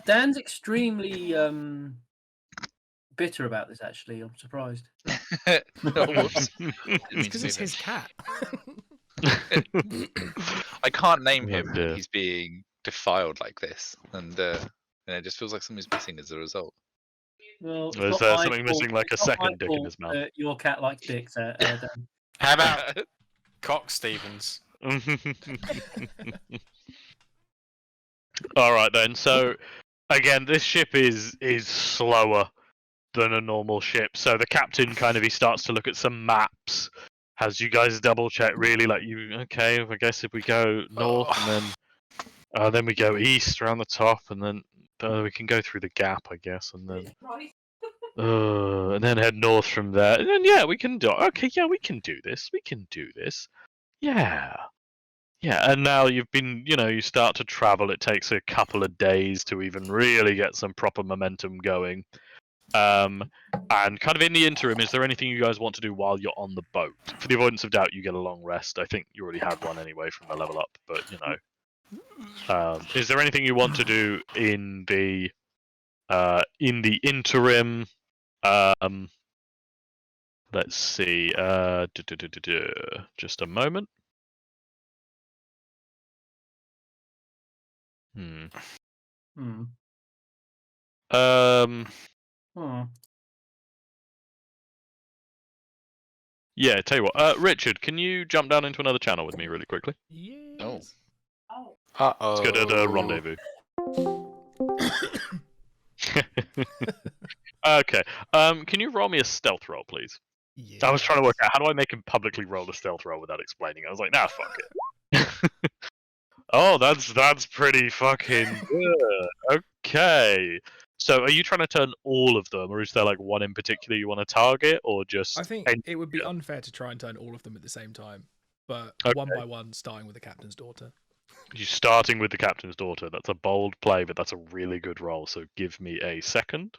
Dan's extremely bitter about this. Actually, I'm surprised. Oh, whoops. Because it's his cat. I can't name Oh, him. dear. He's being defiled like this, and it just feels like something's missing as a result. Well, it's Is not there my something missing, like a it's not my second dick in fault his mouth? that your cat likes dicks, Dan. How about Cock Stevens? All right then. So again, this ship is slower than a normal ship. So the captain he starts to look at some maps. Has you guys double check really? Like okay? I guess if we go north and then we go east around the top, and then we can go through the gap, I guess, and then head north from there. And then yeah, we can do. Okay, yeah, we can do this. We can do this. Yeah. Yeah, and now you've been, you start to travel. It takes a couple of days to even really get some proper momentum going. And kind of in the interim, is there anything you guys want to do while you're on the boat? For the avoidance of doubt, you get a long rest. I think you already had one anyway from the level up, but is there anything you want to do in the interim? Let's see. Just a moment. Yeah, tell you what. Richard, can you jump down into another channel with me really quickly? Yes. Uh-oh. Let's go to the rendezvous. Okay. Can you roll me a stealth roll, please? Yes. I was trying to work out how do I make him publicly roll a stealth roll without explaining. I was like, nah, fuck it. Oh, that's pretty fucking good. Okay. So, are you trying to turn all of them, or is there like one in particular you want to target, or just? I think it would be unfair to try and turn all of them at the same time, but one by one, starting with the captain's daughter. You're starting with the captain's daughter. That's a bold play, but that's a really good roll. So, give me a second.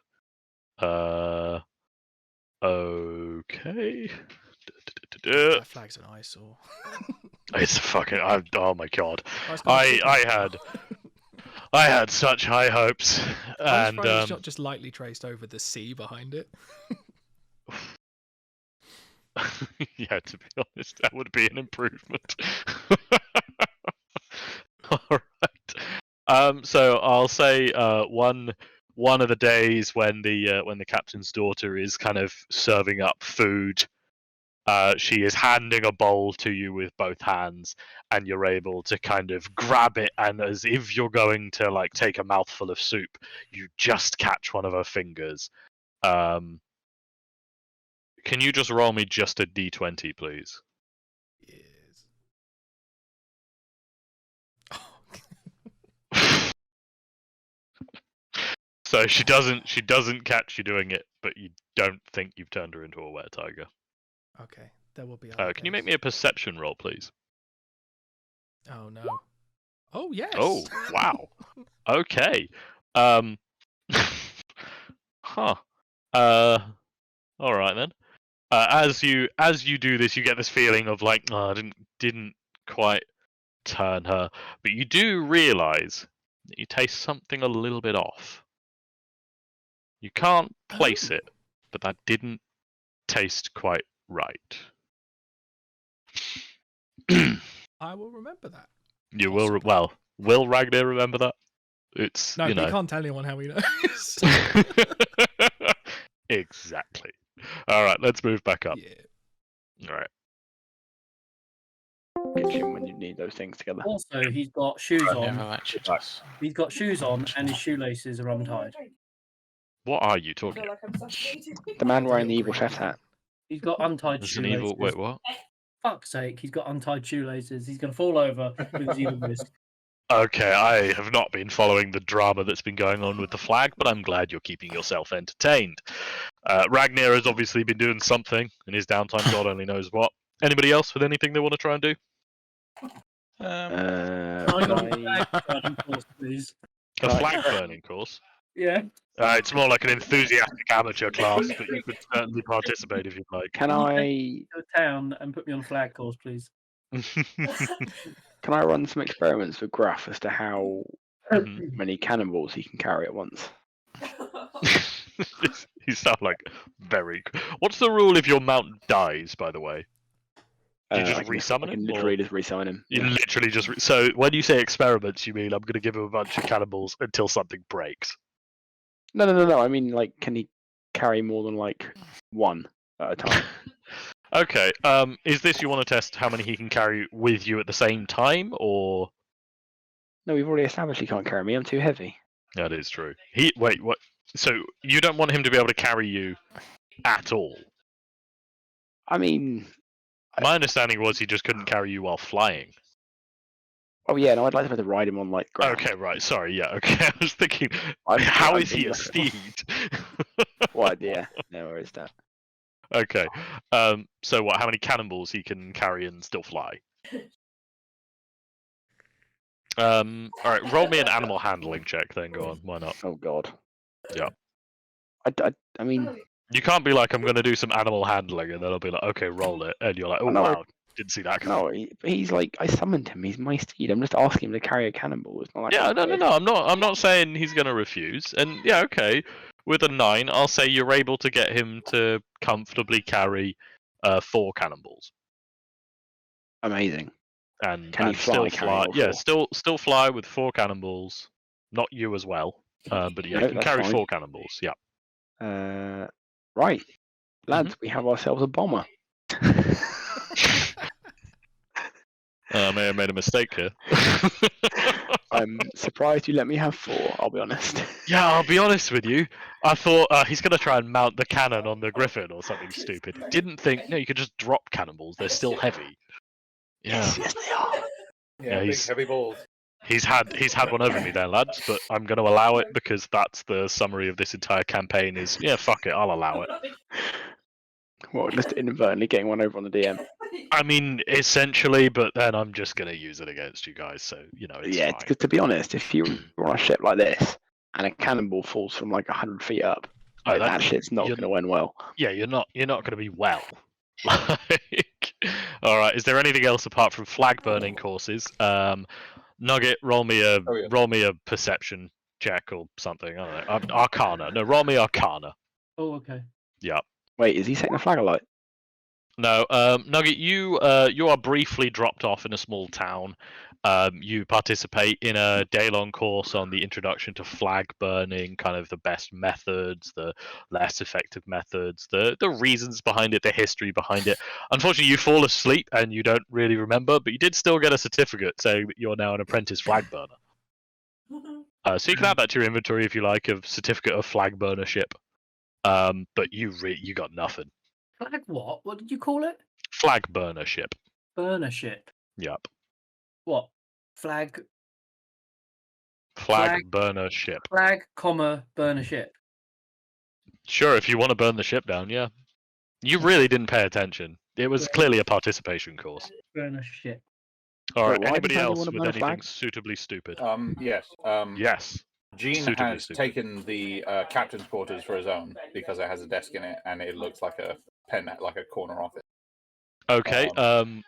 Okay. That flag's an eyesore. It's fucking. Oh my god. I had such high hopes, and it's not just lightly traced over the sea behind it. Yeah, to be honest, that would be an improvement. All right. So I'll say one of the days when the captain's daughter is kind of serving up food. She is handing a bowl to you with both hands, and you're able to kind of grab it, and as if you're going to like take a mouthful of soup, you just catch one of her fingers. Can you just roll me just a d20, please? Yes. So she doesn't catch you doing it but you don't think you've turned her into a were-tiger. Okay, there will be other Can you make days. me a perception roll, please? Oh no. Oh yes. Oh, wow. Okay. Huh. All right then. As you do this, you get this feeling of like, oh, I didn't quite turn her, but you do realise that you taste something a little bit off. You can't place it, but that didn't taste quite right. I will remember that. You will. Well, will Ragnar remember that? It's No, you but know. you can't tell anyone how he knows. Exactly. All right, let's move back up. Yeah. All right. Kitchen when you need those things together. Also, he's got shoes I on. never actually does. He's got shoes on, and his shoelaces are untied. What are you talking about? The man The wearing the little evil green chef's man. hat. He's got untied There's an shoelaces. evil. Wait, what? Fuck's sake, he's got untied shoelaces. He's going to fall over with his evil wrist. Okay, I have not been following the drama that's been going on with the flag, but I'm glad you're keeping yourself entertained. Ragnar has obviously been doing something in his downtime, God only knows what. Anybody else with anything they want to try and do? Course, please. A flag burning course? Yeah. It's more like an enthusiastic amateur class, but you could certainly participate if you'd like. Can I Go to town and put me on a flag course, please. can I run some experiments with Graf as to how many cannonballs he can carry at once? You sound like very. What's the rule if your mount dies? By the way, you I just can resummon I can him. literally just resummon him. You Yeah. literally just. So when you say experiments, you mean I'm going to give him a bunch of cannonballs until something breaks? No. I mean, like, can he carry more than like one at a time? Okay. Is this you want to test how many he can carry with you at the same time, or? No, we've already established he can't carry me. I'm too heavy. That is true. Wait. What? So you don't want him to be able to carry you at all? I mean, My understanding was he just couldn't carry you while flying. oh yeah, no, I'd like to be able to ride him on like ground. Okay, right. Sorry. Yeah. Okay. I was thinking, I'm is he a thinking steed? What? Yeah. No, where is that? Okay. So what? How many cannonballs he can carry and still fly? All right. Roll me an animal handling check. Then go on. Why not? Oh god. Yeah. I mean, You can't be like, I'm going to do some animal handling, and then I'll be like, okay, roll it, and you're like, oh No, wow, didn't see that coming. no, he's like, I summoned him. He's my steed. I'm just asking him to carry a cannonball. It's not like Yeah, no. I'm not saying he's going to refuse. And yeah, okay. With a 9, I'll say you're able to get him to comfortably carry 4 cannonballs. Amazing. And Can he fly still carrying fly? all Yeah, 4? still fly with 4 cannonballs. Not you as well, but yeah, No, you can that's carry fine. 4 cannonballs. Yeah. Right, lads, we have ourselves a bomber. I may have made a mistake here. I'm surprised you let me have 4. I'll be honest. Yeah, I'll be honest with you. I thought he's going to try and mount the cannon on the Griffin or something stupid. Didn't think, no, you could just drop cannonballs. They're still heavy. Yeah, Yes, they are. Yeah, big he's- heavy balls. he's had one over me there, lads. But I'm going to allow it because that's the summary of this entire campaign. Is yeah, fuck it, I'll allow it. Well, just inadvertently getting one over on the DM. I mean, essentially, but then I'm just going to use it against you guys. So you know, it's Yeah, fine. because to be honest, if you were on a ship like this and a cannonball falls from like 100 feet up, Oh, like, that- that shit's not you're- going to end well. Yeah, you're not going to be well. Like, all right. Is there anything else apart from flag burning courses? Nugget, roll me a perception check or something. I don't know. Arcana. No, roll me Arcana. Oh, okay. Yeah. Wait, is he setting a flag alight? No, Nugget, you are briefly dropped off in a small town. You participate in a day-long course on the introduction to flag burning, kind of the best methods, the less effective methods, the reasons behind it, the history behind it. Unfortunately, you fall asleep and you don't really remember, but you did still get a certificate saying that you're now an apprentice flag burner. So you can add that to your inventory if you like, of certificate of flag burnership. But you got nothing. Flag what? What did you call it? Flag burnership. Burner ship. Yep. What? Flag, Flag burner ship. flag, comma, burner ship. Sure, if you want to burn the ship down, yeah. You really didn't pay attention. It was clearly a participation course. Burn a shit. Or Wait, why anybody does anyone else wanna with burn a anything flag? suitably stupid? Yes. Yes. Gene Suitably has stupid. taken the captain's quarters for his own because it has a desk in it and it looks like a corner office. Okay,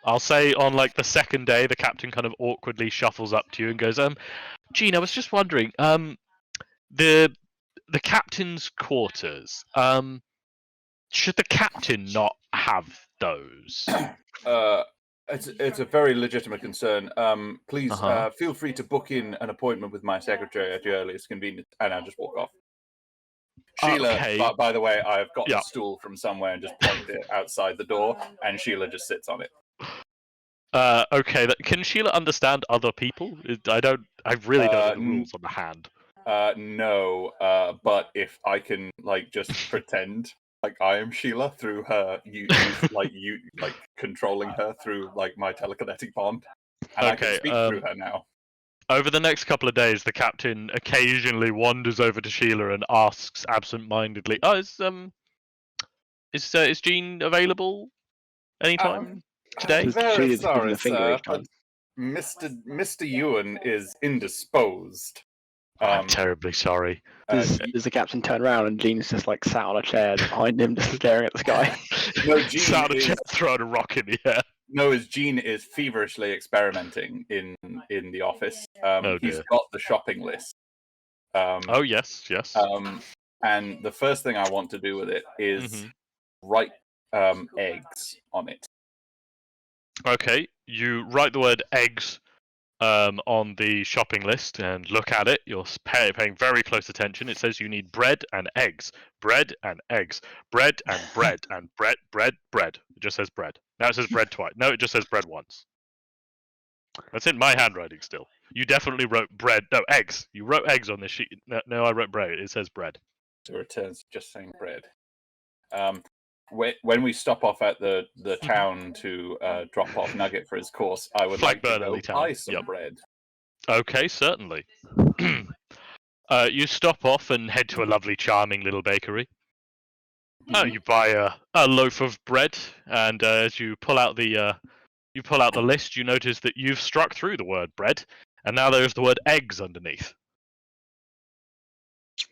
I'll say on like the second day, the captain kind of awkwardly shuffles up to you and goes, Gene, I was just wondering, the captain's quarters, should the captain not have those? It's a very legitimate concern. Please feel free to book in an appointment with my secretary at your earliest convenience, and I'll just walk off. Sheila, Okay. by the way, I've got a stool from somewhere and just plugged it outside the door, and Sheila just sits on it. Okay, can Sheila understand other people? I really don't know the rules on the hand. No, but if I can just pretend like I am Sheila through her, you controlling her through my telekinetic bond, and I can speak through her now. Over the next couple of days, the captain occasionally wanders over to Sheila and asks absent-mindedly, is Jean available anytime today? Very sorry, sir, but Mr. Ewan is indisposed. I'm terribly sorry. Does the captain turn around and Gene's just sat on a chair behind him, just staring at the sky? No, Gene sat on a chair, throwing a rock in the air. No, Gene is feverishly experimenting in the office. He's dear. got the shopping list. Oh yes. And the first thing I want to do with it is write eggs on it. Okay, you write the word eggs on the shopping list and look at it. You're paying very close attention. It says you need bread and eggs. Bread and eggs. Bread and bread and bread. It just says bread. Now it says bread twice. No, it just says bread once. That's in my handwriting still. You definitely wrote bread. No, eggs. You wrote eggs on this sheet. No, I wrote bread. It says bread. So it returns just saying bread. When we stop off at the town to drop off Nugget for his course, I would like to go buy some bread. Okay, certainly. You stop off and head to a lovely, charming little bakery. You buy a loaf of bread, and as you pull out the list, you notice that you've struck through the word bread, and now there's the word eggs underneath.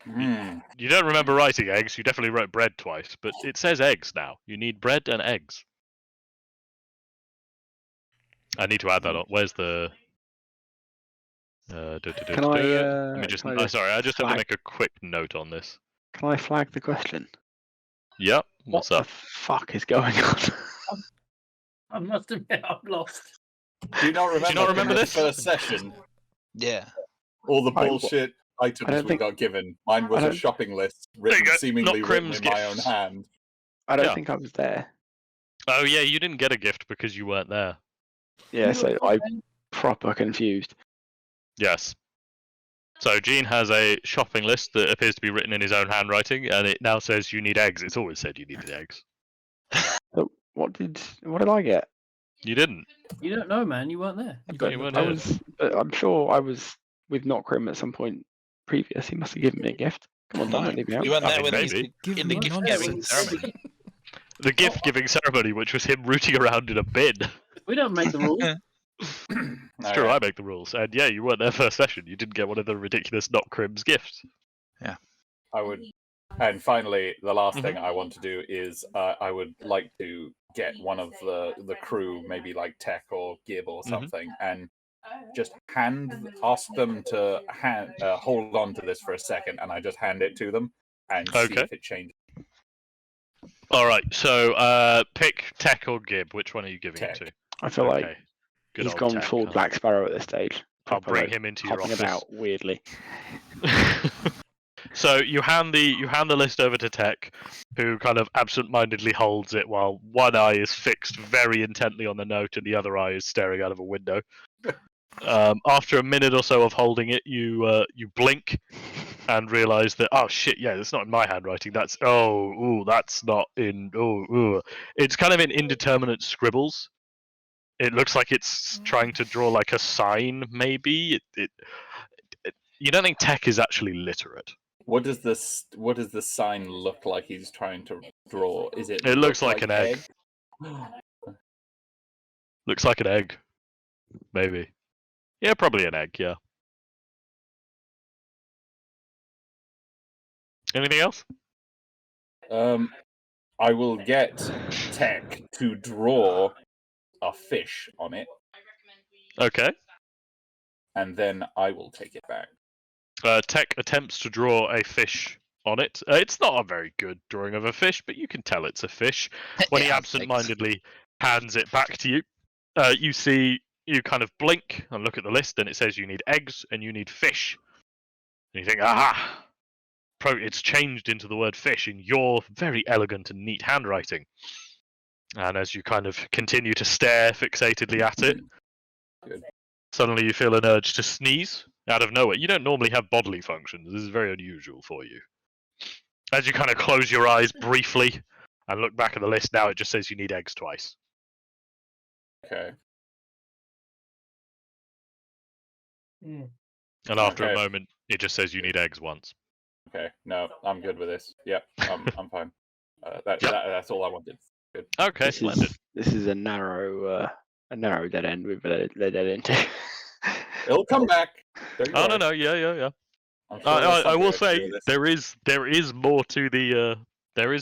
You don't remember writing eggs. You definitely wrote bread twice, but it says eggs now. You need bread and eggs. I need to add that on. Where's the? Let me just. Sorry, I just have to make a quick note on this. Can I flag the question? Yep. What's up? What the fuck is going on? I must admit, I'm lost. Do you not remember this first session? Yeah. All the bullshit items we got given. Mine was a shopping list seemingly written in my own hand. I don't think I was there. Oh yeah, you didn't get a gift because you weren't there. Yeah, so I'm proper confused. Yes. So Gene has a shopping list that appears to be written in his own handwriting, and it now says you need eggs. It's always said you needed eggs. So what did I get? You didn't. You don't know, man. You weren't there. I'm sure I was with Notcrim at some point previous. He must have given me a gift. Come on, don't leave me out. You weren't there with maybe. in the gift giving ceremony. The gift giving ceremony, which was him rooting around in a bin. We don't make the rules. It's true, I make the rules. And yeah, you weren't there first session. You didn't get one of the ridiculous Notcrim's gifts. Yeah. I would. And finally, the last thing I want to do is I would like to get one of the crew, maybe like Tech or Gib or something, and just ask them to hold on to this for a second, and I just hand it to them and see if it changes. All right, so pick Tech or Gib. Which one are you giving it to? I feel like he's gone Tech, full Black Sparrow at this stage. I'll bring him into your office. About weirdly. So you hand the list over to Tech, who kind of absent-mindedly holds it while one eye is fixed very intently on the note and the other eye is staring out of a window. After a minute or so of holding it, you blink and realize that that's not in my handwriting. That's that's not in. It's kind of in indeterminate scribbles. It looks like it's trying to draw like a sign, maybe. You don't think Tech is actually literate? What does this? What does the sign look like? He's trying to draw. Is it? It looks look like an egg. Looks like an egg. Maybe. Yeah, probably an egg, yeah. Anything else? I will get Tech to draw a fish on it, Okay. and then I will take it back. Tech attempts to draw a fish on it. It's not a very good drawing of a fish, but you can tell it's a fish. When It he has absent-mindedly hands it back to you, you see, you kind of blink and look at the list, and it says you need eggs and you need fish. And you think, aha! It's changed into the word fish in your very elegant and neat handwriting. And as you kind of continue to stare fixatedly at it, Good. suddenly you feel an urge to sneeze out of nowhere. You don't normally have bodily functions. This is very unusual for you. As you kind of close your eyes briefly and look back at the list, now it just says you need eggs twice. Okay. Mm. And after a Okay. moment, it just says you need eggs once. Okay. No, I'm good with this. Yep. I'm fine. That's all I wanted. Good. Okay, This splendid. is a narrow dead end we've led into. It'll come back. Don't Oh, worry. no, yeah. I'm sure there's I will something I can say do with this. there is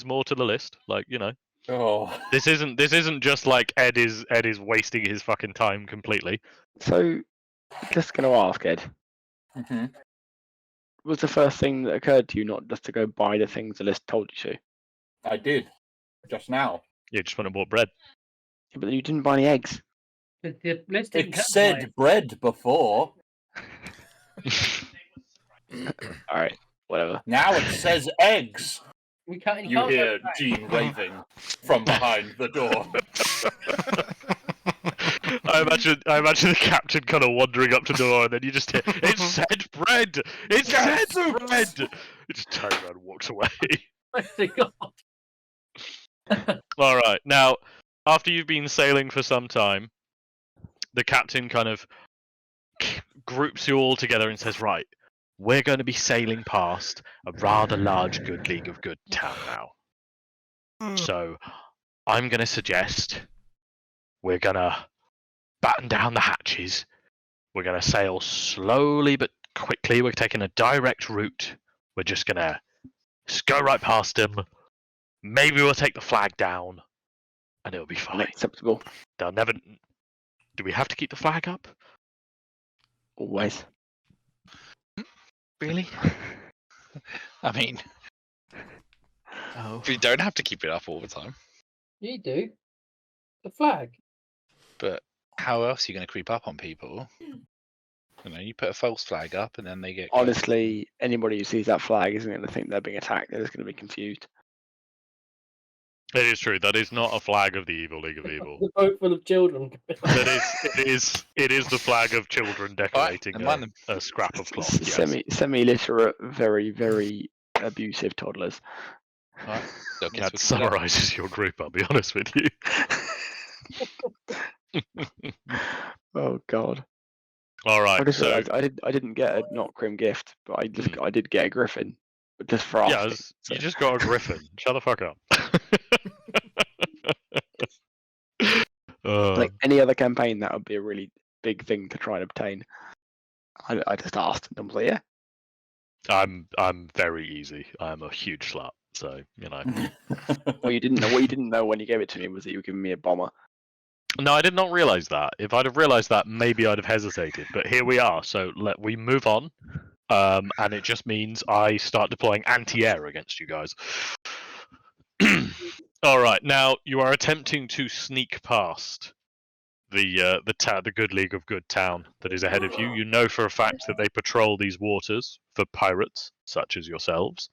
more to the list. Like, you know, Oh. this isn't just like Ed is wasting his fucking time completely. So, just going to ask, Ed, hmm was the first thing that occurred to you not just to go buy the things the list told you to? I did just now. You just went and bought bread. Yeah, but then you didn't buy any eggs. The list It didn't come said with bread before. All right, whatever. Now it says eggs. we can't. You can't hear go back. Gene raving from behind the door. I imagine the captain kind of wandering up to the door, and then you just hear, "It said bread! It said bread!" He just turns around and walks away. Oh my God. All right. Now, after you've been sailing for some time, the captain kind of groups you all together and says, "Right, we're going to be sailing past a rather large good league of good town now. So, I'm going to suggest we're going to batten down the hatches. We're going to sail slowly but quickly. We're taking a direct route. We're just going to go right past them. Maybe we'll take the flag down, and it'll be fine. Unacceptable. They'll never. Do we have to keep the flag up? Always. Really? I mean, Oh. you don't have to keep it up all the time. You do. The flag. But how else are you going to creep up on people? You know, you put a false flag up, and then they get. Honestly, anybody who sees that flag isn't going to think they're being attacked. They're just going to be confused. It is true. That is not a flag of the Evil League of Evil. The boat full of children. It is the flag of children decorating a scrap of cloth. Yes. Semi-literate, very, very abusive toddlers. Right. So kids That will- summarizes your group, I'll be honest with you. Oh God! All I right. just So, realised I didn't get a not Grim gift, but I did get a griffin, but just for yeah, asking. So- you just got a griffin. Shut the fuck up. like any other campaign, that would be a really big thing to try and obtain. I just asked, and I was like, yeah. I'm very easy. I'm a huge slut, so you know. What you didn't know when you gave it to me was that you were giving me a bomber. No, I did not realize that. If I'd have realized that, maybe I'd have hesitated. But here we are. So we move on, and it just means I start deploying anti-air against you guys. All right. Now you are attempting to sneak past the good league of good town that is ahead of you. You know for a fact that they patrol these waters for pirates such as yourselves.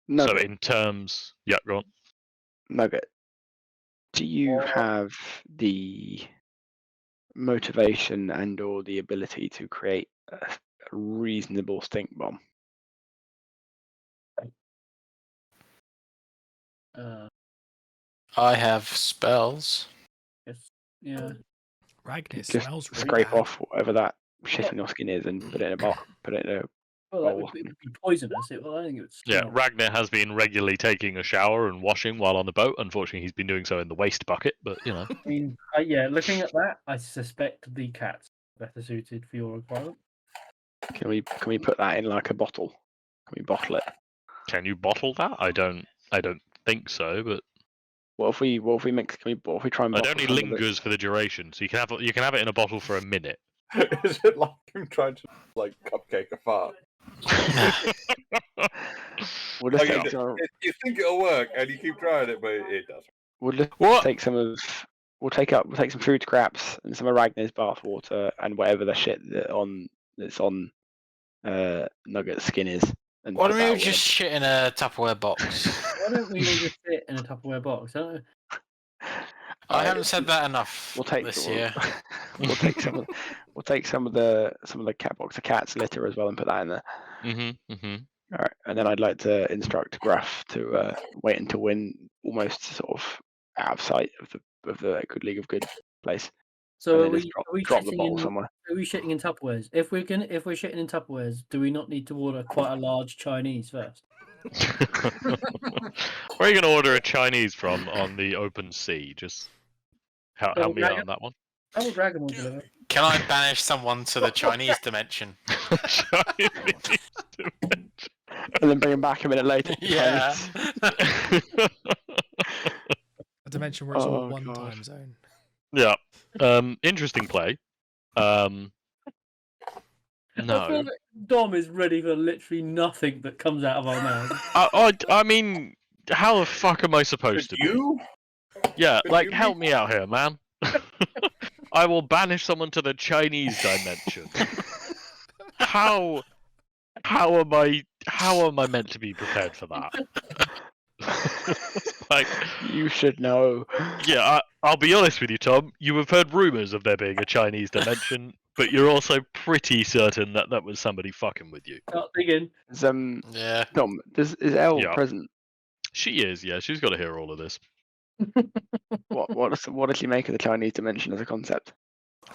No, So in terms, yeah, go on. Nugget, do you have the motivation and/or the ability to create a reasonable stink bomb? I have spells. Yeah. Ragnar Just smells really scrape bad. off whatever that shit in your skin is and put it in a box. Put it in a Well, that would be poisonous. I don't think it would. Yeah, Ragnar has been regularly taking a shower and washing while on the boat. Unfortunately, he's been doing so in the waste bucket, but you know. I mean, yeah, looking at that, I suspect the cat's better suited for your requirement. Can we put that in like a bottle? Can we bottle it? Can you bottle that? I don't think so, but What if we mix? What if we try and? it only lingers for the duration, so you can have it in a bottle for a minute. Is it like him trying to like cupcake a fart? We'll just Like, you think it'll work, and you keep trying it, but it doesn't. We'll just take some of. We'll take some food scraps and some of Ragnar's bath water and whatever the shit that's on Nugget's skin is. And Why don't put we that just shit in a Tupperware box? Why don't we all just sit in a Tupperware box? I haven't said that enough We'll take this year. We'll take some of. We'll take some of the cat box of cat's litter as well and put that in there. All right, and then I'd like to instruct Gruff to wait until we're almost sort of out of sight of the Good League of Good place. So and are then we drop the shitting bottle in? somewhere. Are we shitting in Tupperwares? If we're shitting in Tupperwares, do we not need to order quite a large Chinese first? Where are you going to order a Chinese from on the open sea? Just help me out on that one. Oh, Dragon will deliver. Can I banish someone to the Chinese dimension? Chinese dimension. And then bring him back a minute later. Yeah. A dimension where it's all Oh, one God. time zone. Yeah. Interesting play. I feel No. like Dom is ready for literally nothing that comes out of our mouths. I mean, how the fuck am I supposed to be? You? Yeah, Could like you help me out here, man. I will banish someone to the Chinese dimension. How am I meant to be prepared for that? Like, You should know. yeah, I'll be honest with you, Tom. You have heard rumors of there being a Chinese dimension, but you're also pretty certain that that was somebody fucking with you. Start digging. Is, Yeah. Dom, is Elle Yeah. present? She is, yeah. She's got to hear all of this. What does she make of the Chinese dimension as a concept?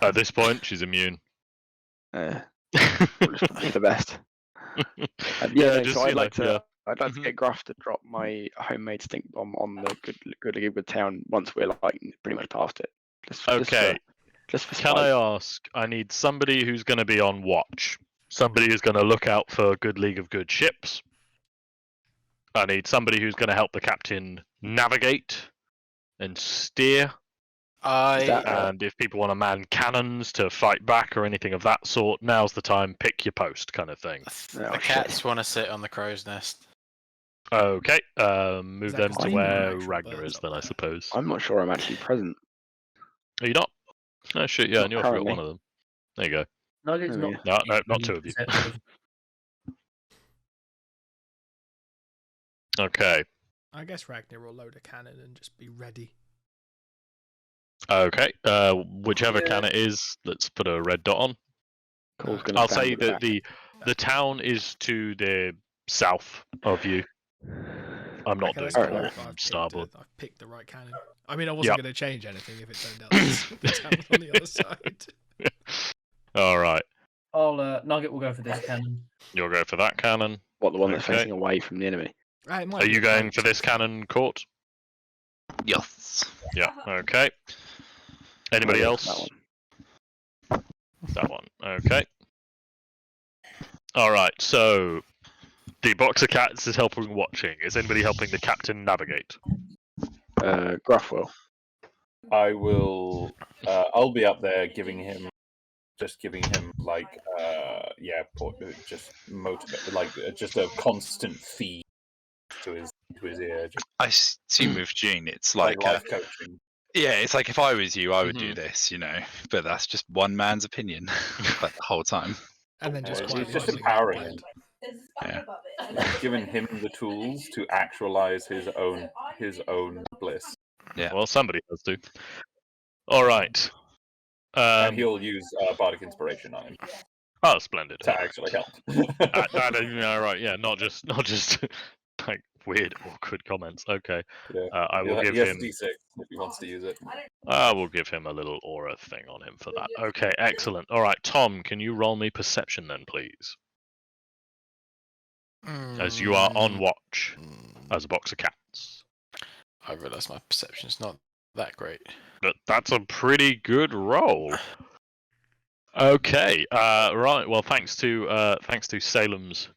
At this point, she's immune. Just the best. Just, So you I'd like know, to. I'd like to get Gruff to drop my homemade stink bomb on the Good League of Good town once we're like pretty much past it. Okay. Just for Can spite. I ask? I need somebody who's going to be on watch. Somebody who's going to look out for Good League of Good ships. I need somebody who's going to help the captain navigate and steer. And if people want to man cannons to fight back or anything of that sort, now's the time. Pick your post, kind of thing. The cats want to sit on the crow's nest. Okay. Move that them because to they where are actual Ragnar birds is, up then I there? suppose. I'm not sure I'm actually present. Are you not? Oh shit! Yeah, I Not knew I forgot currently. one of them. There you go. Nugget's Oh, not. No, not two of you. Okay. I guess Ragnar will load a cannon and just be ready. Okay. Whichever can it is, let's put a red dot on. Cole's gonna I'll stand say at the that back. the town is to the south of you. I'm not Okay, doing let's Alright, go port with from I've starboard. I've picked the right cannon. I mean, I wasn't going to change anything if it turned out that the town on the other side. All right. Nugget will go for this cannon. You'll go for that cannon. What, the one that's Okay. facing away from the enemy? Right, it might Are be you a going boat. for this cannon, Court? Yes. Yeah. Okay. Anybody I'll go for else? That one. That one. Okay. All right. So the box of cats is helping watching. Is anybody helping the captain navigate? Gruff will. I will. I'll be up there giving him like just motivate, like just a constant feed to his ear. Just I assume with Gene, it's like like, life coaching. yeah, it's like if I was you, I would do Mhm. this, But that's just one man's opinion, like the whole time. And then just It's quite just lightly empowering blend. him. Yeah. Giving him the tools to actualize his own bliss, Yeah. Well, somebody has to. All right. and he'll use bardic inspiration on him Oh, splendid. to actually help. Right. Yeah. Not just like weird, awkward comments. Okay. Yeah. I will give he has him. D6 if he wants to use it. I will give him a little aura thing on him for that. Okay. Excellent. All right, Tom. Can you roll me perception then, please? as you are on watch as a box of cats. I realise my perception's not that great. But that's a pretty good roll. Okay, right. Well, thanks to Salem's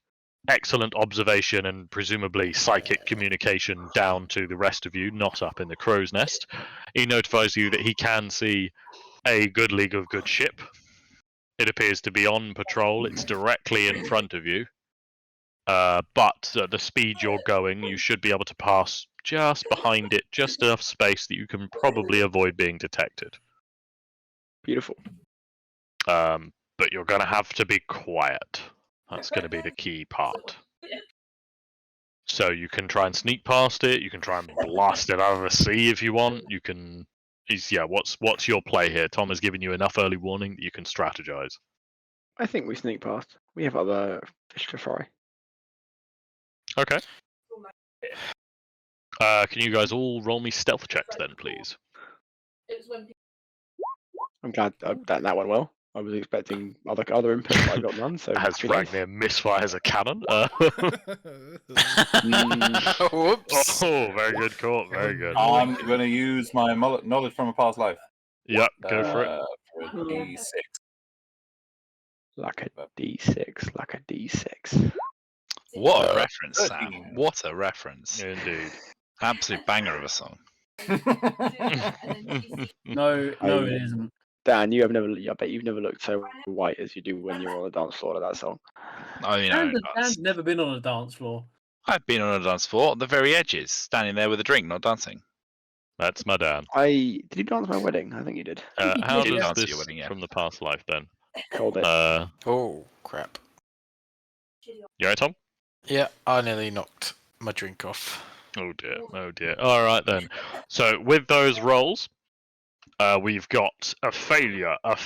excellent observation and presumably psychic communication down to the rest of you, not up in the crow's nest, he notifies you that he can see a good League of Good ship. It appears to be on patrol. It's directly in front of you. But at the speed you're going, you should be able to pass just behind it, just enough space that you can probably avoid being detected. Beautiful. But you're going to have to be quiet. That's going to be the key part. So you can try and sneak past it. You can try and blast it out of the sea if you want. You can. What's your play here? Tom has given you enough early warning that you can strategize. I think we sneak past. We have other fish to fry. Okay. Can you guys all roll me stealth checks then, please? I'm glad that went well. I was expecting other inputs, but I got none. So as Ragnir misfires a cannon. Whoops. Oh, very good call. Very good. I'm going to use my knowledge from a past life. Yep, go for it. For a D6. Like a D6, like a D6. What a reference, Sam. What a reference. Indeed. Absolute banger of a song. No, it isn't. Dan, I bet you've never looked so white as you do when you're on the dance floor of that song. I mean, Dan's never been on a dance floor. I've been on a dance floor at the very edges, standing there with a drink, not dancing. That's my Dan. Did you dance my wedding? I think you did. How did does dance this your wedding, yeah. from the past life then? Called it. Oh, crap. You alright, Tom? Yeah, I nearly knocked my drink off. Oh dear, oh dear. Alright then. So with those rolls, we've got a failure, a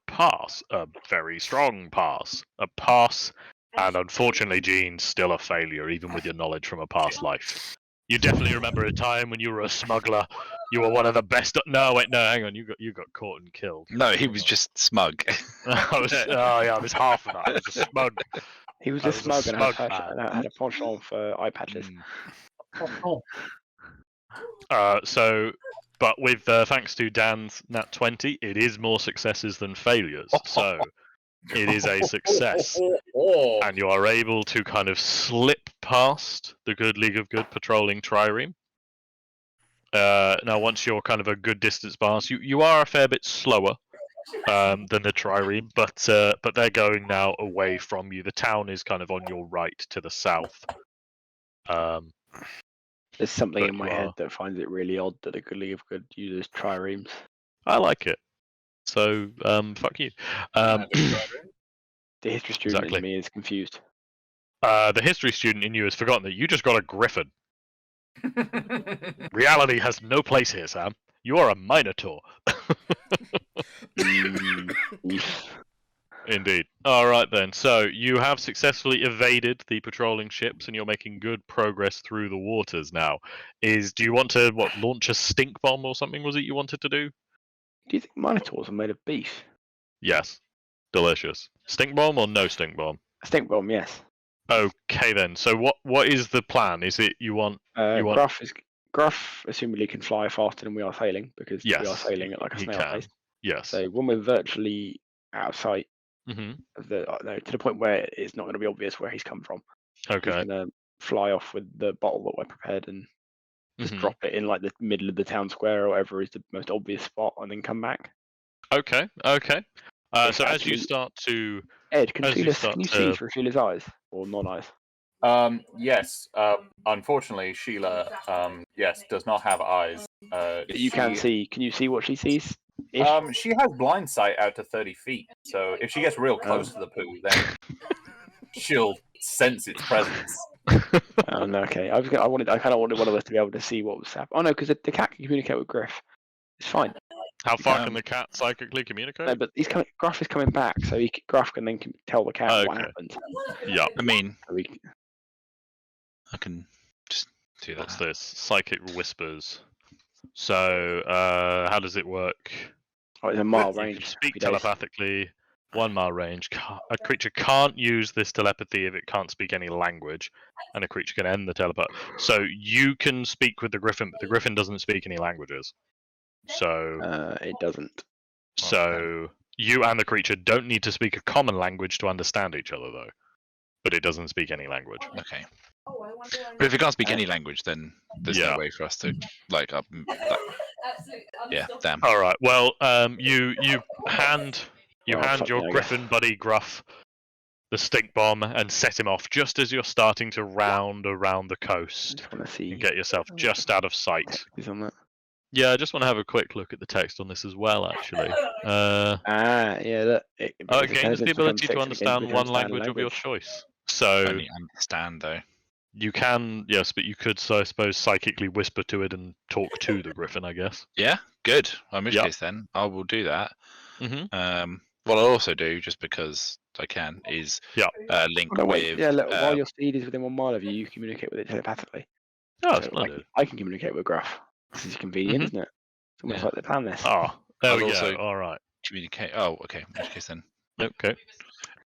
pass, a very strong pass, a pass, and unfortunately, Gene, still a failure, even with your knowledge from a past life. You definitely remember a time when you were a smuggler. You were one of the best. No, wait, no, hang on. You got caught and killed. No, he was just smug. I was half of that. I was a smug. He was just smug and had a penchant for eye patches. But with thanks to Dan's Nat 20, it is more successes than failures. So it is a success, and you are able to kind of slip past the good League of Good patrolling trireme. Now, once you're kind of a good distance past, you are a fair bit slower than the trireme, but they're going now away from you. The town is kind of on your right to the south. There's something in my head that finds it really odd that a good League of Good uses triremes. I like it. So, fuck you. The history student in me is confused. The history student in you has forgotten that you just got a griffin. Reality has no place here, Sam. You are a minotaur. Indeed. All right then. So you have successfully evaded the patrolling ships, and you're making good progress through the waters now. Do you want to launch a stink bomb or something? Was it you wanted to do? Do you think minotaurs are made of beef? Yes. Delicious. Stink bomb or no stink bomb? Stink bomb, yes. Okay then. So what is the plan? Is it you want? Gruff assumably can fly faster than we are sailing because we are sailing at like a snail pace. Yes. So when we're virtually out of sight, to the point where it's not going to be obvious where he's come from. Okay. He's going to fly off with the bottle that we're prepared and just drop it in like the middle of the town square or whatever is the most obvious spot, and then come back. Okay. So as you start to Ed, can you see through Sheila's eyes or non-eyes? Yes. Unfortunately, Sheila, does not have eyes. You can see. Can you see what she sees? She has blind sight out to 30 feet. So if she gets real close to the poo, then she'll sense its presence. Okay. I kind of wanted one of us to be able to see what was happening. Oh no, because the cat can communicate with Griff. It's fine. How far can the cat psychically communicate? No, but Gruff is coming back, so Gruff can then tell the cat what happened. Yeah. I mean, I can just do that. What's this? Psychic whispers. So, how does it work? Oh, it's a mile You range. can speak telepathically. 1 mile range. A creature can't use this telepathy if it can't speak any language, and a creature can end the teleport. So you can speak with the griffin, but the griffin doesn't speak any languages. So it doesn't. So you and the creature don't need to speak a common language to understand each other, though. But it doesn't speak any language. Okay. But if it can't speak any language, then there's no way for us to yeah, damn. All right. Well, you hand your griffin buddy Gruff the stink bomb and set him off just as you're starting to round around the coast and get yourself just out of sight. Is on that? Yeah, I just want to have a quick look at the text on this as well, actually. Yeah. Look, it gains the ability to understand one language of your choice. So only understand though. You can, yes, but you could, so I suppose, psychically whisper to it and talk to the griffin, I guess. Yeah, good. In which case, then I will do that. Mm-hmm. What I'll also do, just because I can, is link with. Yeah, look, while your steed is within 1 mile of you, you communicate with it telepathically. Oh, splendid. I can communicate with Gruff. This is convenient, isn't it? It's almost like they planned this. Oh, there we also go. All right. Communicate. Oh, okay. In which case, then. Okay.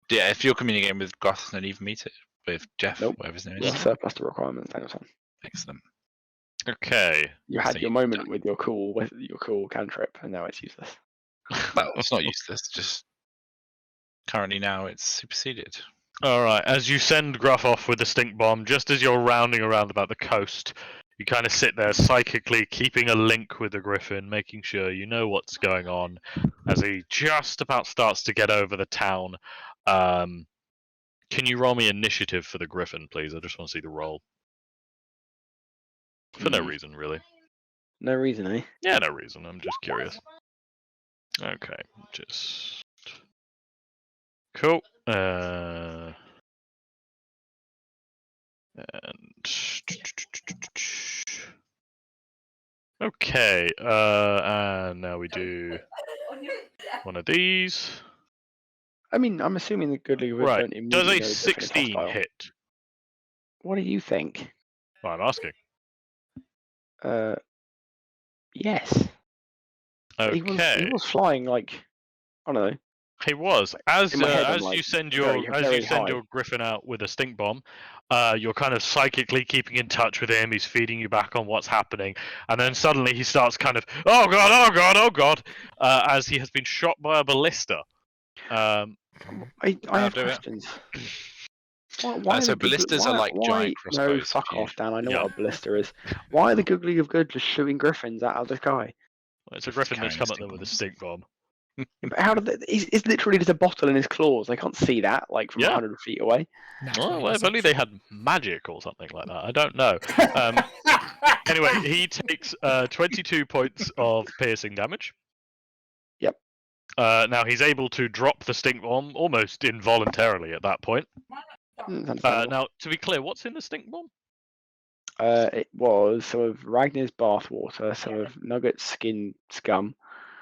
Yeah, if you're communicating with Gruff, then even meet it with Jeff, whatever his name is. Yeah, surplus to requirements, Danielson. Excellent. Okay. You had your moment with your cool cantrip, and now it's useless. Well, it's not useless. Just currently now it's superseded. All right. As you send Gruff off with the stink bomb, just as you're rounding around about the coast, you kind of sit there psychically keeping a link with the griffin, making sure you know what's going on as he just about starts to get over the town. Can you roll me initiative for the griffin, please? I just want to see the roll. For no reason, really. No reason, eh? Yeah, no reason. I'm just curious. Okay, just... Cool. And... Okay, and now we do one of these. I mean, I'm assuming the Goodly don't immediately Does a know 16 hit? What do you think? Well, I'm asking. Yes. Okay. He was flying like, I don't know. He was. As like, you send very your griffin out with a stink bomb, you're kind of psychically keeping in touch with him. He's feeding you back on what's happening, and then suddenly he starts kind of, oh god, as he has been shot by a ballista. I have questions. Why so ballistas are like giant crossbows. No, fuck off, Dan. I know what a ballista is. Why are the Googly of Good just shooting griffins out of the sky? Well, it's a griffin that's come at them with a stink bomb. How did it's literally just a bottle in his claws. They can't see that like from 100 feet away. Well, if only they had magic or something like that. I don't know. Anyway, he takes 22 points of piercing damage. Yep. Now he's able to drop the stink bomb almost involuntarily at that point. Now, to be clear, what's in the stink bomb? It was some of Ragnar's bathwater, some of Nugget's skin scum,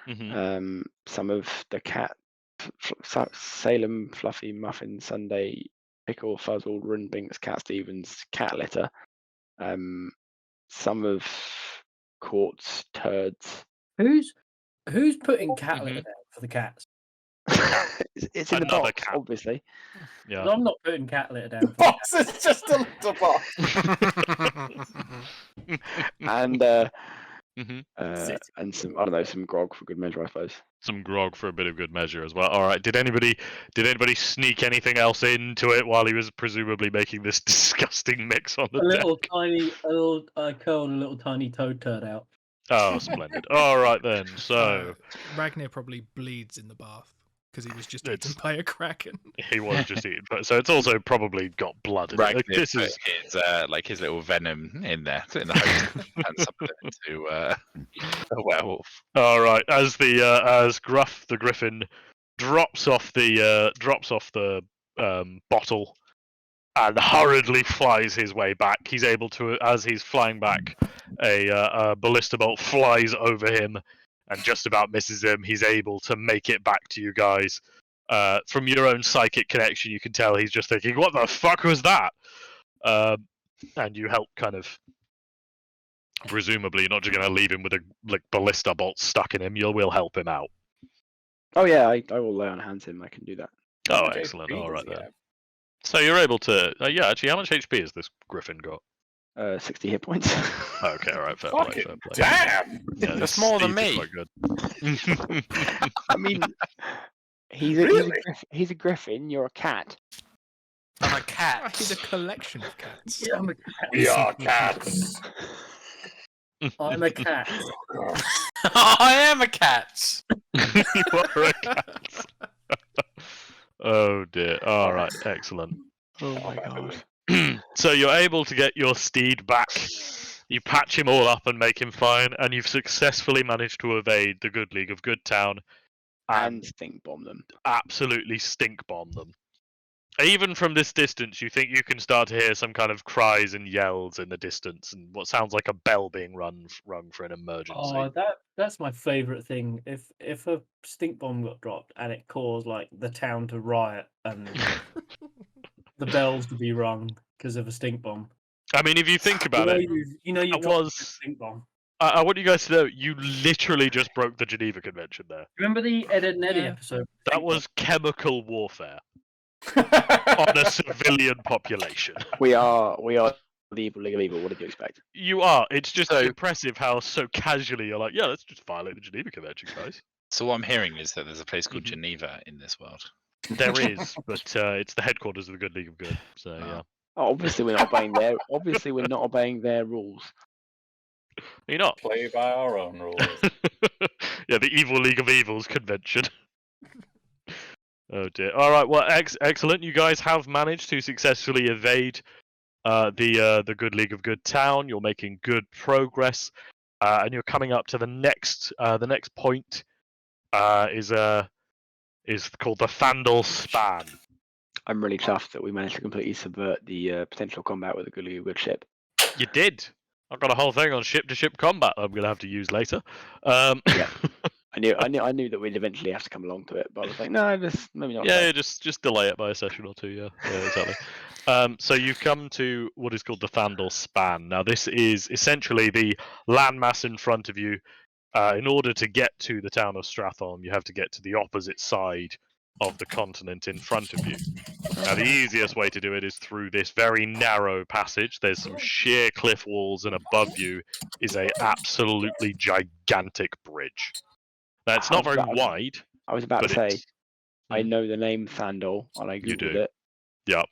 some of the cat Salem Fluffy Muffin Sunday Pickle Fuzzled Runbink's Cat Stevens cat litter, some of Quartz turds. Who's putting cat litter down for the cats? It's in the box, obviously. Yeah. I'm not putting cat litter down. The box is just a little box. And some, I don't know, some grog for good measure, I suppose. Some grog for a bit of good measure as well. All right. Did anybody sneak anything else into it while he was presumably making this disgusting mix on the deck? I curled a little tiny toad turd out. Oh, splendid. All right then. So Ragnar probably bleeds in the bath because he was just eaten by a kraken. He was just eaten, but so it's also probably got blood in it. Ragnar put his little venom in there in the hope and something into a werewolf. All right. As as Gruff the Griffin drops off the bottle and hurriedly flies his way back. He's able to, as he's flying back, a ballista bolt flies over him and just about misses him. He's able to make it back to you guys. From your own psychic connection, you can tell he's just thinking, "What the fuck was that?" And you help kind of. Presumably, you're not just going to leave him with a ballista bolt stuck in him. You will help him out. Oh yeah, I will lay on hands him. I can do that. Oh, much excellent. HP All does right he then. have? So you're able to. Yeah, actually, how much HP has this Griffin got? 60 hit points. Okay, all right, fair play, Fucking fair play. damn! Yeah, That's this more than Steve is me. quite good. I mean, he's Really? a griffin. You're a cat. I'm a Ah, cat. he's a collection of cats. Yeah, I'm a cat. We are cats. I'm a cat. I am a cat. You are a cat. Oh dear. All right, excellent. Oh my god. So you're able to get your steed back. You patch him all up and make him fine, and you've successfully managed to evade the Good League of Good Town And stink bomb them. absolutely stink bomb them. Even from this distance, you think you can start to hear some kind of cries and yells in the distance, and what sounds like a bell being rung for an emergency. Oh, that's my favourite thing. If a stink bomb got dropped and it caused like the town to riot and the bells to be rung because of a stink bomb. I mean, if you think about it, you that dropped was- a stink bomb. I want you guys to know you literally just broke the Geneva Convention there. Remember the Ed and Eddie Yeah. episode? That was chemical warfare on a civilian population. We are the evil League of Evil. What did you expect? You are. It's just So- impressive how so casually you're like, yeah, let's just violate the Geneva Convention, guys. So what I'm hearing is that there's a place called Mhm. Geneva in this world. There is, but it's the headquarters of the Good League of Good. So yeah, Oh, obviously we're not obeying their. Obviously we're not obeying their rules. you're not. Play by our own rules. Yeah, the Evil League of Evils convention. Oh dear. All right. Well, excellent. You guys have managed to successfully evade the Good League of Good Town. You're making good progress, and you're coming up to the next point. Is called the Thandal Span. I'm really chuffed that we managed to completely subvert the potential combat with a Good League of Good ship. You did. I've got a whole thing on ship-to-ship combat I'm going to have to use later. Yeah. I knew that we'd eventually have to come along to it, but I was like, no, just maybe not. Yeah, just delay it by a session or two. Yeah, exactly. So you've come to what is called the Thandal Span. Now, this is essentially the landmass in front of you. In order to get to the town of Stratholm, you have to get to the opposite side of the continent in front of you. Now, the easiest way to do it is through this very narrow passage. There's some sheer cliff walls, and above you is a absolutely gigantic bridge. Now, it's not very wide. I was about to but say, it's- I know the name Thandal, and I You googled do. it, Yep.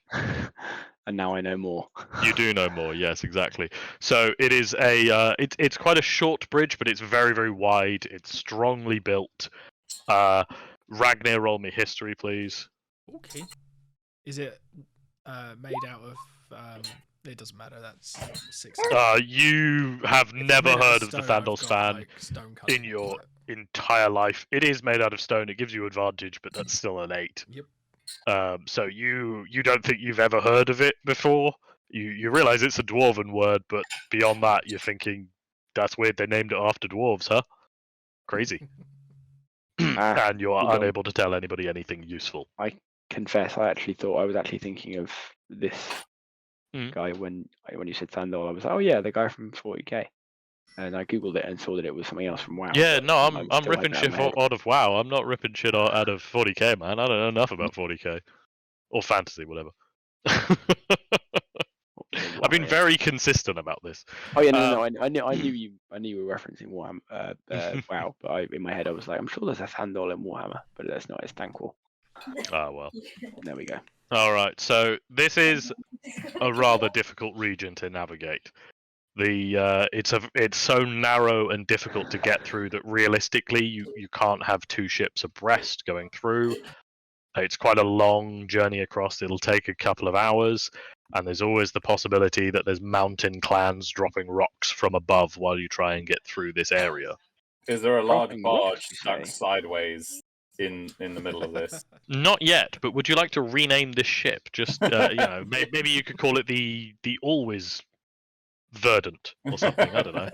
and now I know more. You do know more, yes, exactly. So it is it's quite a short bridge, but it's very, very wide. It's strongly built. Ragnar, roll me history, please. Okay. Is it made out of? It doesn't matter. That's 6. You have never heard of the Thandal I've got, Span like, stone cut in your entire life. It is made out of stone. It gives you advantage, but that's still an 8. Yep. So you don't think you've ever heard of it before. You realize it's a dwarven word, but beyond that, you're thinking that's weird. They named it after dwarves, huh? Crazy. And you are hold on. unable to tell anybody anything useful. Confess, I was actually thinking of this Mm. guy when you said Thandal. I was like, oh yeah, the guy from 40k, and I googled it and saw that it was something else from WoW. Yeah, but no, I'm still had ripping that shit in my head. out of WoW. I'm not ripping shit out of 40k, man. I don't know enough about 40k or fantasy, whatever. I've been Warhammer. very consistent about this. Oh yeah, no, I knew you were referencing Warhammer, WoW, but in my head I was like, I'm sure there's a Thandal in Warhammer, but that's not. It's Thanquol. Ah, well. There we go. All right, so this is a rather difficult region to navigate. It's so narrow and difficult to get through that realistically you can't have 2 ships abreast going through. It's quite a long journey across. It'll take a couple of hours, and there's always the possibility that there's mountain clans dropping rocks from above while you try and get through this area. Is there a large Dropping barge rocks, you stuck say? sideways in the middle of this? Not yet, but would you like to rename this ship? Just maybe you could call it the Always Verdant or something. I don't know.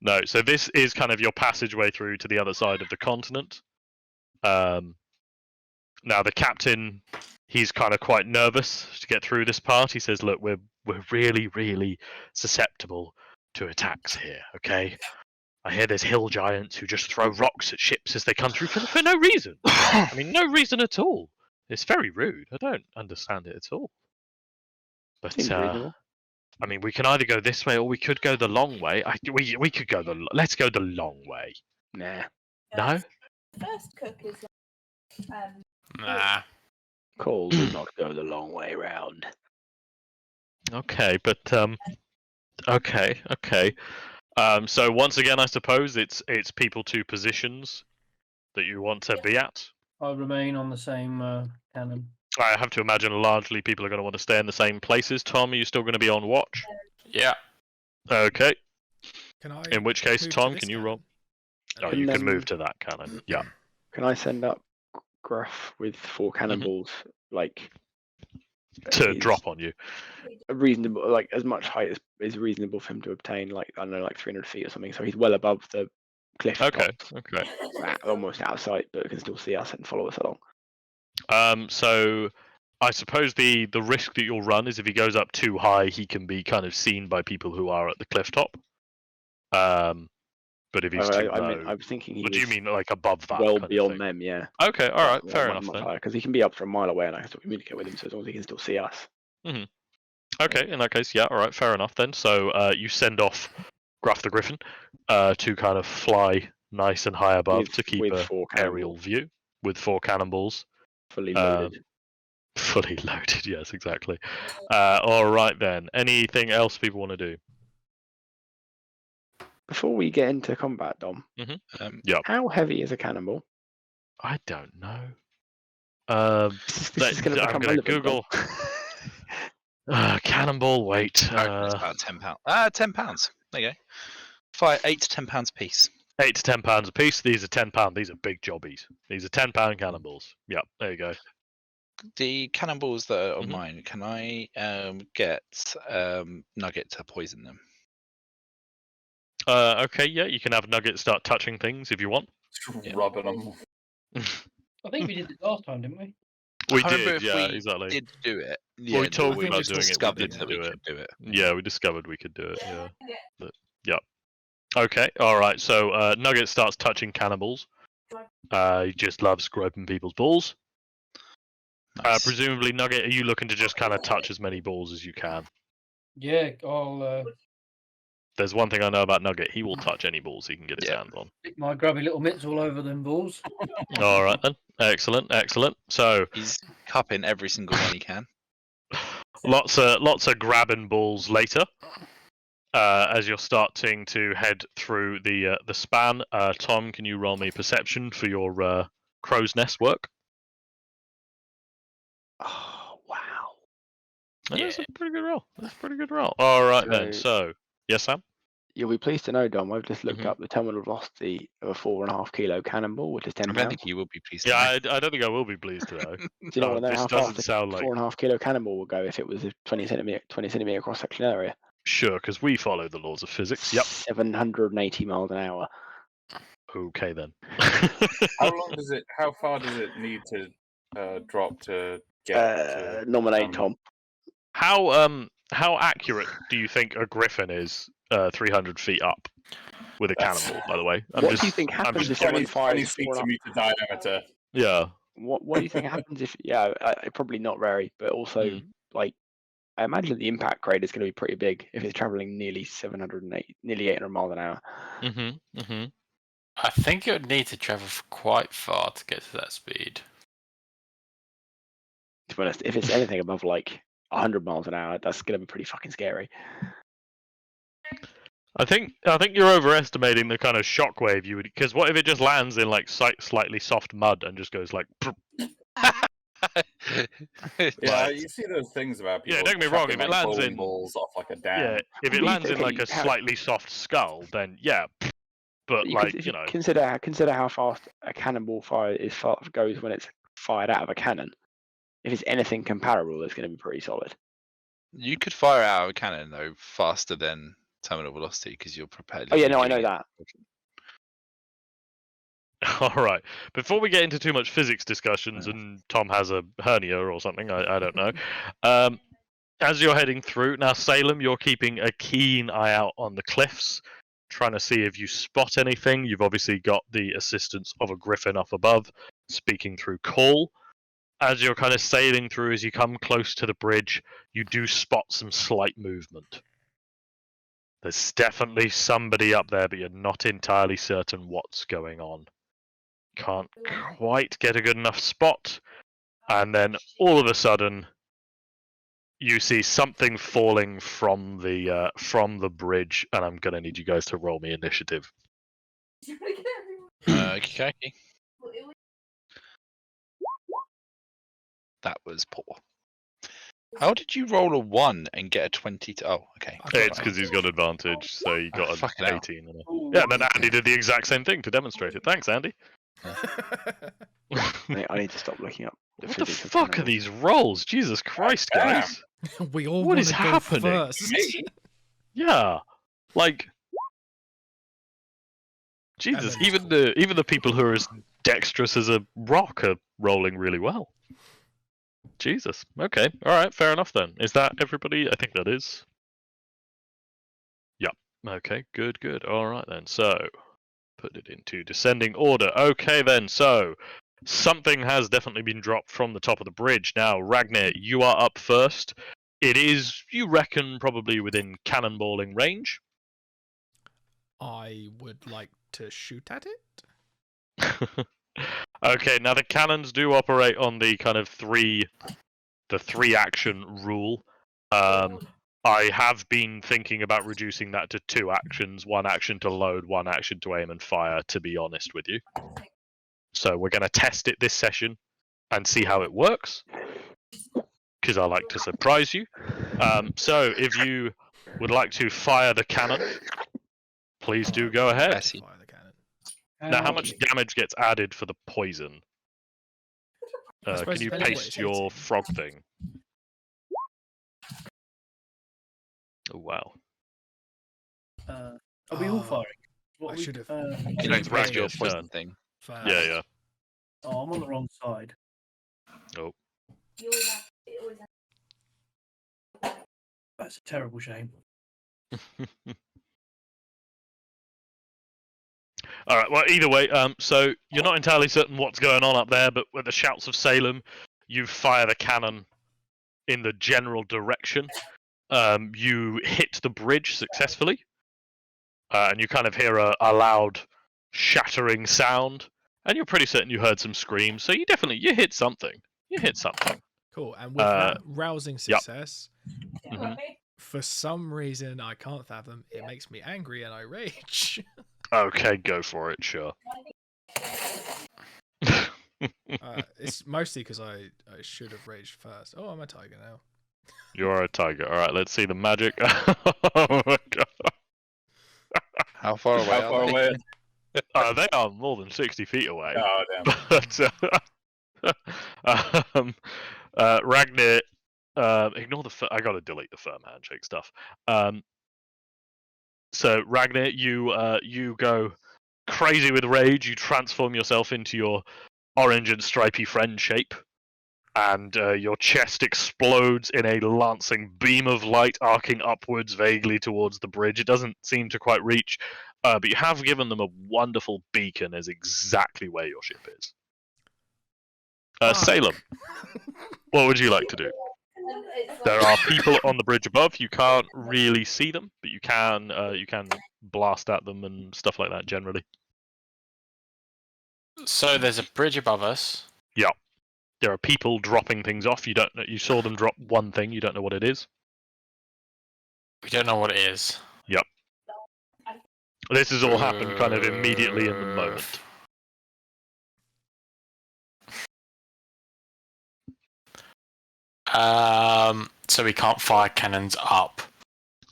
No, so this is kind of your passageway through to the other side of the continent. Now the captain, he's kind of quite nervous to get through this part. He says, "Look, we're really, really susceptible to attacks here. Okay, I hear there's hill giants who just throw rocks at ships as they come through for no reason. I mean, no reason at all. It's very rude. I don't understand it at all. But Seems reasonable. I mean, we can either go this way or we could go the long way. We could go let's go the long way. Nah. No? First cook is Nah. Cole does not go the long way round. Okay, but okay. So once again, I suppose it's people to positions that you want to be at. I remain on the same cannon. I have to imagine largely people are going to want to stay in the same places. Tom, are you still going to be on watch? Yeah. Okay. Can I? In which case, move to Tom, this can you cannon? roll? Oh, Can you can them- move to that cannon. Yeah. Can I send up Gruff with 4 cannonballs, like To he's drop on you. a reasonable, like as much height as is reasonable for him to obtain, like I don't know, like 300 feet or something. So he's well above the cliff Okay. tops, Okay. almost out of sight, but can still see us and follow us along. So I suppose the risk that you'll run is if he goes up too high, he can be kind of seen by people who are at the cliff top. But if he's too low, I was thinking he what was do you mean, like above that? well kind of beyond thing? them, yeah. Okay. All right. Fair enough then. Because he can be up to a mile away, and I can still communicate with him. So as long as he can still see us. Okay, in that case, yeah, all right, fair enough then. So you send off Gruff the Griffin to kind of fly nice and high above With- to keep with a 4 aerial cannonballs, view with 4 cannonballs. fully loaded. Fully loaded, yes, exactly. All right then. Anything else people want to do? Before we get into combat, Dom, Yep. how heavy is a cannonball? I don't know. This is going to I'm become gonna relevant, Google Dom. cannonball weight. I reckon it's about £10. £10. There you go. 8 to £10 a piece. 8 to 10 pounds a piece. These are £10. These are big jobbies. These are £10 cannonballs. Yep, there you go. The cannonballs that are on Mhm. mine, can I get Nugget to poison them? Okay, yeah, you can have Nugget start touching things if you want. Just rubbing them. I think we did it last time, didn't we? We I remember did, if yeah, we exactly. did do it. Well, we no, talked we about just doing it, we discovered didn't that we do it. could do it. Yeah, we discovered we could do it, yeah. But, yeah. Okay, alright, so Nugget starts touching cannibals. He just loves groping people's balls. Nice. Presumably, Nugget, are you looking to just kind of touch as many balls as you can? Yeah, I'll There's one thing I know about Nugget, he will touch any balls he can get his hands on. stick my grubby little mitts all over them balls. Alright then, excellent. So, He's cupping every single one he can. lots of grabbing balls later. As you're starting to head through the span, Tom, can you roll me perception for your crow's nest work? Oh, wow. That's a pretty good roll. That's a pretty good roll. All right then. So, yes, Sam. You'll be pleased to know, Dom, I've just looked Mhm. up the terminal velocity of a 4.5 kilo cannonball, which is 10 I don't pounds. think he will be pleased. Yeah, to know. I don't think I will be pleased to know. Do you know, Oh, know this how doesn't fast a sound like 4.5 kilo cannonball would go if it was a 20 centimeter cross section area? sure, because we follow the laws of physics. Yep. 780 miles an hour. Okay then. How far does it need to drop to get to Nominate Tom. How accurate do you think a griffin is 300 feet up with a cannonball, by the way? What do you think happens if someone 20 fires feet 4.5? meter diameter? Yeah. What do you think happens if? Yeah, probably not very, but also like I imagine the impact grade is going to be pretty big if it's traveling nearly 800 miles an hour. I think it would need to travel quite far to get to that speed. To be honest, if it's anything above like 100 miles an hour, that's going to be pretty fucking scary. I think you're overestimating the kind of shockwave you would. Because what if it just lands in like slightly soft mud and just goes like? Yeah, you see those things about people. Yeah, don't get me wrong. If chucking, it like, lands bowling in balls off like a dam. yeah, if it But lands in like a okay, slightly soft skull, then yeah. But like if you know, consider how fast a cannonball goes when it's fired out of a cannon. If it's anything comparable, it's going to be pretty solid. You could fire out of a cannon though faster than terminal velocity because you're prepared. Oh yeah, no, I know that. all right. Before we get into too much physics discussions, and Tom has a hernia or something, I don't know. As you're heading through now, Salem, you're keeping a keen eye out on the cliffs. trying to see if you spot anything. You've obviously got the assistance of a griffin up above, speaking through call. As you're kind of sailing through, as you come close to the bridge, you do spot some slight movement. There's definitely somebody up there, but you're not entirely certain what's going on. Can't quite get a good enough spot. And then all of a sudden, you see something falling from the bridge, and I'm gonna need you guys to roll me initiative. Okay. That was poor. How did you roll a 1 and get a 20? Oh, okay. It's because he's got advantage, so you got an fucking hell. 18. Yeah, and then Andy did the exact same thing to demonstrate it. Thanks, Andy. I need to stop looking up. What the fuck are these rolls? Jesus Christ, guys! We all What is wanna go happening? first. Yeah, like Jesus. Even the people who are as dexterous as a rock are rolling really well. Jesus. Okay. All right. Fair enough then. Is that everybody? I think that is. Yep. Okay. Good. Good. All right then. So, put it into descending order. Okay then. So, something has definitely been dropped from the top of the bridge. Now, Ragnar, you are up first. It is, you reckon, probably within cannonballing range. I would like to shoot at it. Okay, now the cannons do operate on the kind of three action rule. I have been thinking about reducing that to 2 actions, 1 action to load, 1 action to aim and fire, to be honest with you. So we're going to test it this session and see how it works, because I like to surprise you. So if you would like to fire the cannon, please do go ahead. Fire the cannon. Now, how much damage gets added for the poison? Can you paste your frog thing? Oh, wow. Are we all firing? I should have. You don't Ragnar's your turn. poison thing. Yeah, yeah. Oh, I'm on the wrong side. Oh. That's a terrible shame. All right. Well, either way, so you're not entirely certain what's going on up there, but with the shouts of Salem, you fire the cannon in the general direction. You hit the bridge successfully, and you kind of hear a loud shattering sound, and you're pretty certain you heard some screams. So you hit something. You hit something. Cool. And with that rousing success, Mhm. for some reason I can't fathom, it makes me angry and I rage. Okay, go for it. Sure. It's mostly because I should have raged first. Oh, I'm a tiger now. You are a tiger. All right, let's see the magic. Oh my god. How far away How far away? They are more than 60 feet away. Oh, damn. But Ragnar, ignore the. I gotta delete the firm handshake stuff. So Ragnar, you go crazy with rage. You transform yourself into your orange and stripy friend shape, and your chest explodes in a lancing beam of light, arcing upwards vaguely towards the bridge. It doesn't seem to quite reach, but you have given them a wonderful beacon as exactly where your ship is. Salem, what would you like to do? There are people on the bridge above. You can't really see them, but you can blast at them and stuff like that generally. So there's a bridge above us. Yeah. There are people dropping things off. You don't know. You saw them drop one thing. You don't know what it is. We don't know what it is. Yep. This has all happened kind of immediately in the moment. So we can't fire cannons up.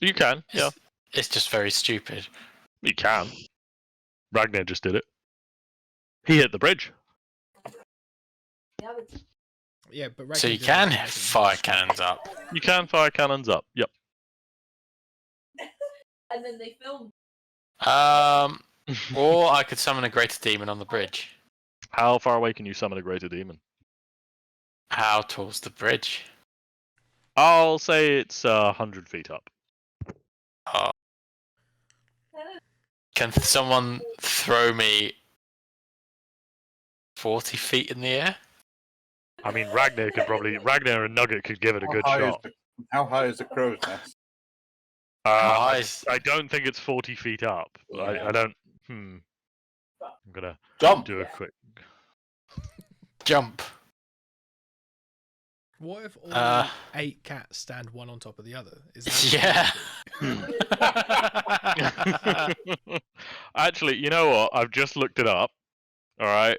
You can, yeah. It's just very stupid. You can. Ragnar just did it. He hit the bridge. Yeah, but so you can fire cannons up. You can fire cannons up. Yep. And then they film. Or I could summon a greater demon on the bridge. How far away can you summon a greater demon? How tall's the bridge? I'll say it's 100 feet up. Oh. Can someone throw me 40 feet in the air? I mean, Ragnar and Nugget could give it a good shot. How high is the crow's nest? I don't think it's 40 feet up. Yeah. I don't. I'm gonna Jump. do a quick jump. What if all 8 cats stand one on top of the other? Is that Yeah. Actually, you know what? I've just looked it up. All right,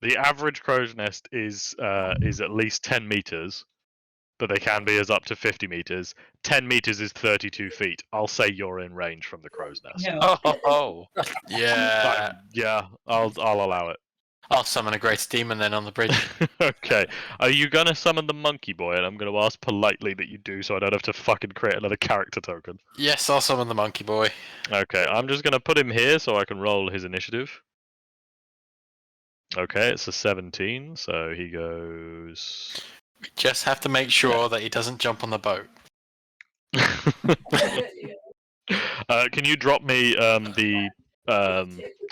the average crow's nest is at least 10 meters, but they can be as up to 50 meters. 10 meters is 32 feet. I'll say you're in range from the crow's nest. Yeah. Oh, yeah. Yeah, I'll allow it. I'll summon a great demon then on the bridge. Okay. Are you gonna summon the monkey boy? And I'm gonna ask politely that you do, so I don't have to fucking create another character token. Yes, I'll summon the monkey boy. Okay, I'm just gonna put him here so I can roll his initiative. Okay, it's a 17, so he goes. We just have to make sure that he doesn't jump on the boat. Can you drop me the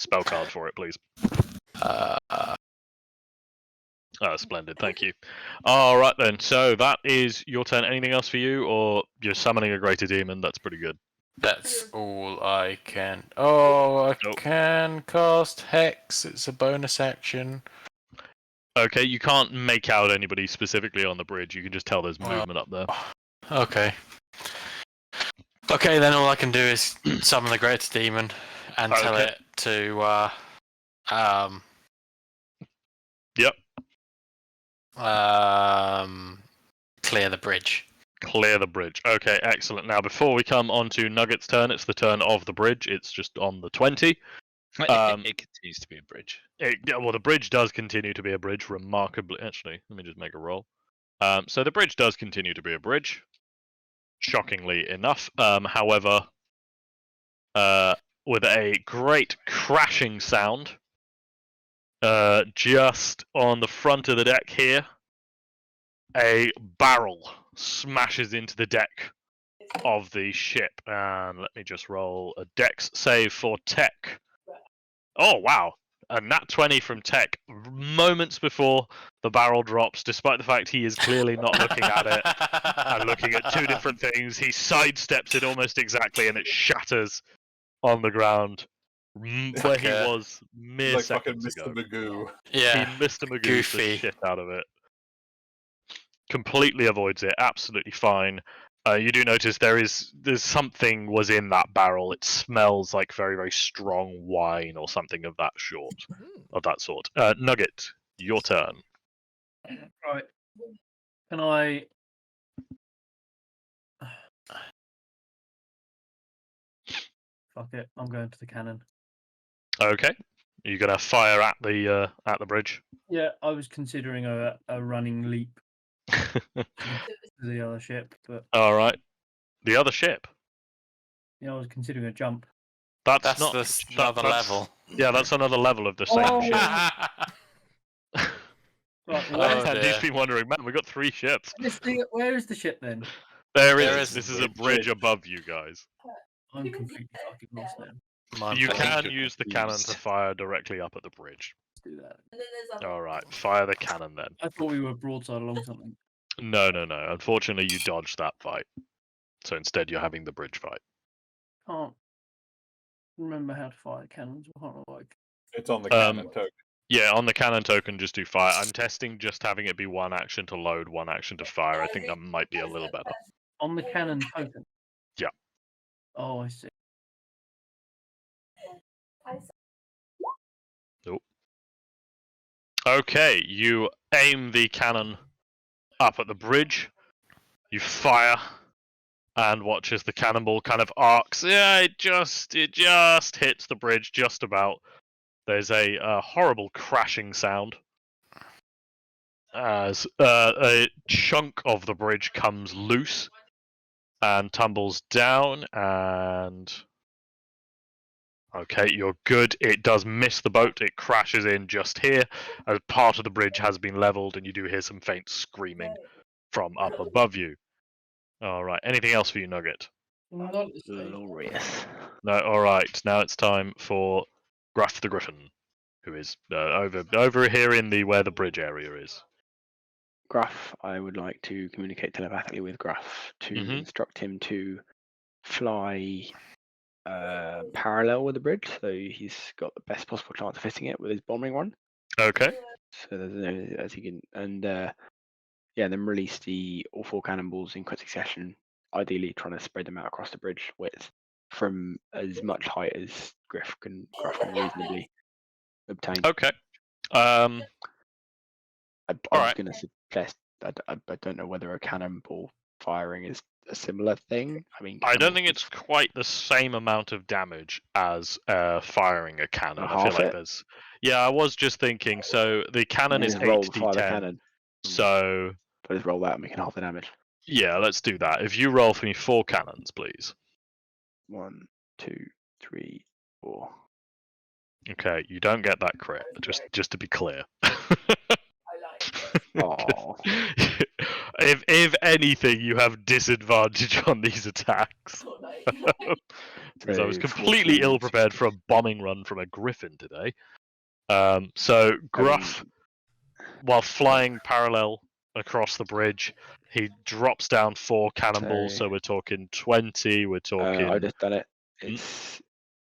spell card for it, please? Splendid, thank you. All right then, so that is your turn. Anything else for you, or you're summoning a greater demon? That's pretty good. That's all I can. Oh, I can cast Hex. It's a bonus action. Okay, you can't make out anybody specifically on the bridge. You can just tell there's movement up there. Okay. Okay, then all I can do is summon the greatest demon and tell it to Yep. Clear the bridge. Clear the bridge. Okay, excellent. Now, before we come on to Nugget's turn, it's the turn of the bridge. It's just on the 20. It continues to be a bridge. Well, the bridge does continue to be a bridge, remarkably. Actually, let me just make a roll. So the bridge does continue to be a bridge, shockingly enough. However, with a great crashing sound, just on the front of the deck here, a barrel smashes into the deck of the ship. And let me just roll a dex save for Tech. Oh, wow. A nat 20 from Tech moments before the barrel drops, despite the fact he is clearly not looking at it and looking at two different things. He sidesteps it almost exactly and it shatters on the ground where he was mere like seconds fucking Mr. ago. Magoo. Yeah. He Mr. Magoo's the shit out of it. Completely avoids it. Absolutely fine. You do notice there's something was in that barrel. It smells like very, very strong wine or something of that sort. Nugget, your turn. Right. Can I? Fuck it. I'm going to the cannon. Okay. Are you gonna fire at the bridge? Yeah, I was considering a running leap to the other ship, but All right. The other ship. yeah, I was considering a jump. That's not another level. Yeah, that's another level of the same ship. Right, He's been wondering, man, we got 3 ships. where is the ship then? There is. This is a bridge above you guys. I'm completely fucking lost then. You can use the cannon to fire directly up at the bridge. Let's do that. All right, fire the cannon then. I thought we were broadside along something. No. Unfortunately, you dodged that fight. So instead, you're having the bridge fight. Can't remember how to fire cannons. It's on the cannon token. Yeah, on the cannon token, just do fire. I'm testing just having it be 1 action to load, 1 action to fire. I think that might be a little better. On the cannon token? Yeah. Oh, I see. Nope. Okay, you aim the cannon up at the bridge. You fire, and watch as the cannonball kind of arcs. Yeah, it just hits the bridge just about. There's a horrible crashing sound as a chunk of the bridge comes loose and tumbles down. And okay, you're good. It does miss the boat. It crashes in just here as part of the bridge has been leveled, and you do hear some faint screaming from up above you. All right. Anything else for you, Nugget? Glorious. No, all right. Now it's time for Gruff the Griffin, who is over here in where the bridge area is. Gruff, I would like to communicate telepathically with Gruff to instruct him to fly parallel with the bridge, so he's got the best possible chance of hitting it with his bombing run. Okay. So there's as he can, and then release all 4 cannonballs in quick succession. Ideally, trying to spread them out across the bridge width from as much height as Gruff can reasonably obtain. Okay. I was Alright. going to suggest I don't know whether a cannonball firing is a similar thing. I mean, I don't think it's quite the same amount of damage as firing a cannon. I feel like there's. Yeah, I was just thinking. So the cannon is 8d10. So. But just roll that and we can half the damage. Yeah, let's do that. If you roll for me 4 cannons, please. 1, 2, 3, 4. Okay, you don't get that crit. Just to be clear. Oh. If anything, you have disadvantage on these attacks. Because I was completely ill prepared for a bombing run from a griffin today. So Gruff, while flying parallel across the bridge, he drops down 4 cannonballs. So we're talking 20. We're talking. I just done it. It's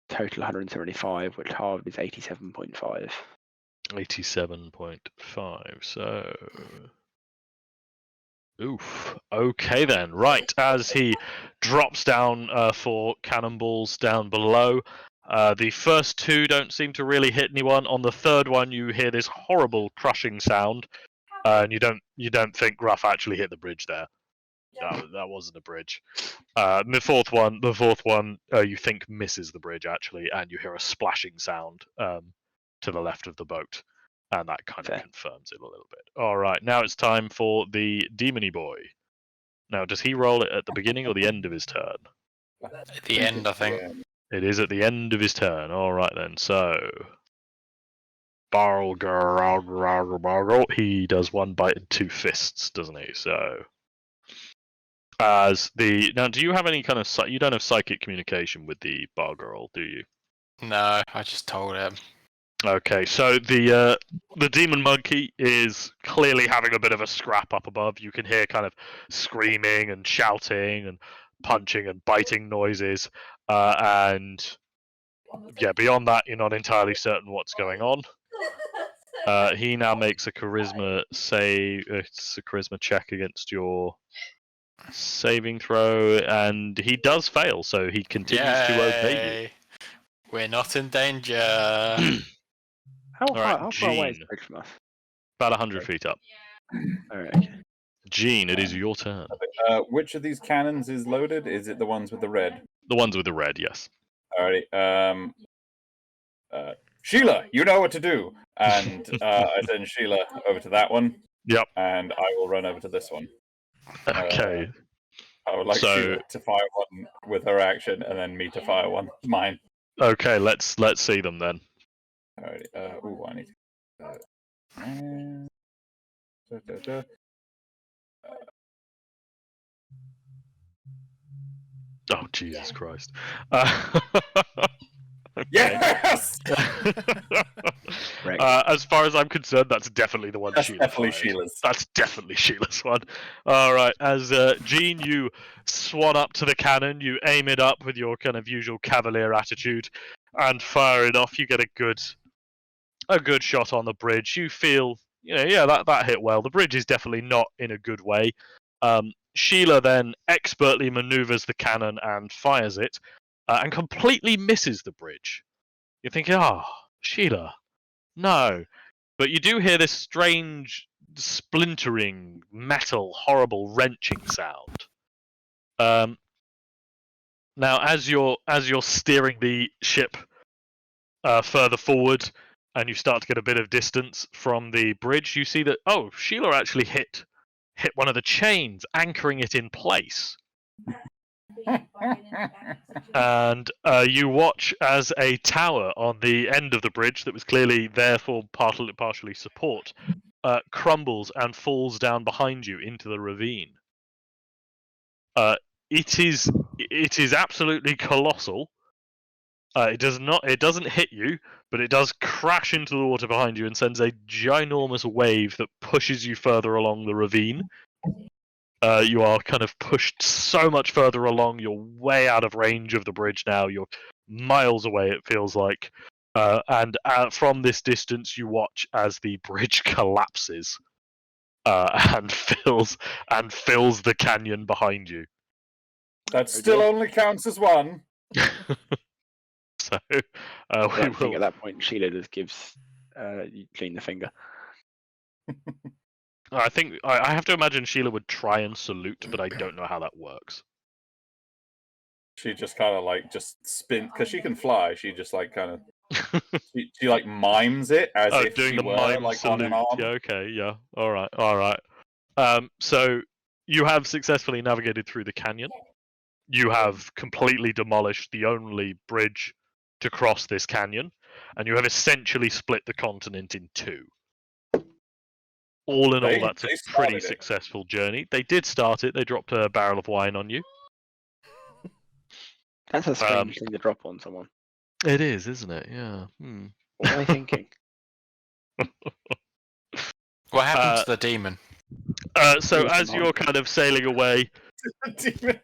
total 175, which halved is 87.5. 87.5. So. Oof. Okay then. Right, as he drops down 4 cannonballs down below, the first 2 don't seem to really hit anyone. On the 3rd one, you hear this horrible crushing sound, and you don't think Gruff actually hit the bridge there. That wasn't a bridge. The fourth one, you think misses the bridge actually, and you hear a splashing sound to the left of the boat. And that kind of confirms it a little bit. All right, now it's time for the Demony Boy. Now, does he roll it at the beginning or the end of his turn? At the end, I think. It is at the end of his turn. All right then. So, he does 1 bite and 2 fists, doesn't he? So, now, do you have any kind of you don't have psychic communication with the Bargirl, do you? No, I just told him. Okay, so the demon monkey is clearly having a bit of a scrap up above. You can hear kind of screaming and shouting and punching and biting noises, and yeah, beyond that, you're not entirely certain what's going on. He now makes a charisma it's a charisma check against your saving throw, and he does fail, so he continues to obey you. We're not in danger. How far away is the bridge from us? About 100 feet up. Alright, okay. Gene, it is your turn. Which of these cannons is loaded? Is it the ones with the red? The ones with the red, yes. Alrighty. Sheila, you know what to do. And I send Sheila over to that one. Yep. And I will run over to this one. Okay. I would like Sheila to fire one with her action, and then me to fire one mine. Okay, let's see them then. Alrighty. I need to. Oh, Jesus Christ. Yes! As far as I'm concerned, that's definitely the one That's Sheila definitely fires. Sheila's. That's definitely Sheila's one. Alright, as Gene, you swan up to the cannon, you aim it up with your kind of usual cavalier attitude, and fire it off. You get a good shot on the bridge. You feel, that hit well. The bridge is definitely not in a good way. Sheila then expertly maneuvers the cannon and fires it, and completely misses the bridge. You're thinking, Sheila, no. But you do hear this strange, splintering, metal, horrible, wrenching sound. Now, as you're steering the ship further forward, and you start to get a bit of distance from the bridge, you see that, Sheila actually hit one of the chains, anchoring it in place. And you watch as a tower on the end of the bridge that was clearly there for partially support crumbles and falls down behind you into the ravine. It is it is absolutely colossal. It doesn't hit you, but it does crash into the water behind you and sends a ginormous wave that pushes you further along the ravine. You are kind of pushed so much further along. You're way out of range of the bridge now. You're miles away, it feels like. And from this distance, you watch as the bridge collapses and fills the canyon behind you. That still only counts as one. So I think at that point Sheila just gives you clean the finger. I think I have to imagine Sheila would try and salute, but I don't know how that works. She just kind of like just spin because she can fly. She just like kind of she like mimes it as if doing she the were mime like salute. on an arm. Yeah, okay, yeah, all right. So you have successfully navigated through the canyon. You have completely demolished the only bridge to cross this canyon, and you have essentially split the continent in two. All in all, that's a pretty successful journey. They did start it. They dropped a barrel of wine on you. That's a strange thing to drop on someone. It is, isn't it? Yeah. What am I thinking? What happened to the demon? So as you're kind of sailing away,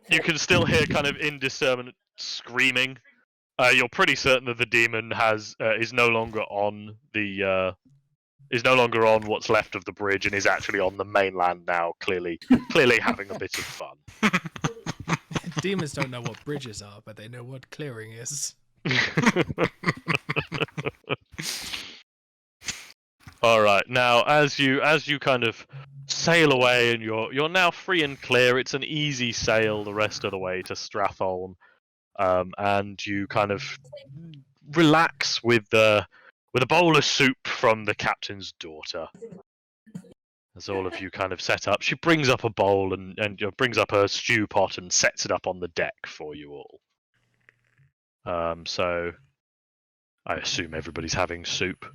you can still hear kind of indiscerminate screaming. You're pretty certain that the demon is no longer on what's left of the bridge and is actually on the mainland now, clearly having a bit of fun. Demons don't know what bridges are, but they know what clearing is. All right. Now, as you kind of sail away, and you're now free and clear. It's an easy sail the rest of the way to Stratholme, and you kind of relax with a bowl of soup from the captain's daughter. As all of you kind of set up, she brings up a bowl and brings up a stew pot and sets it up on the deck for you all. So I assume everybody's having soup.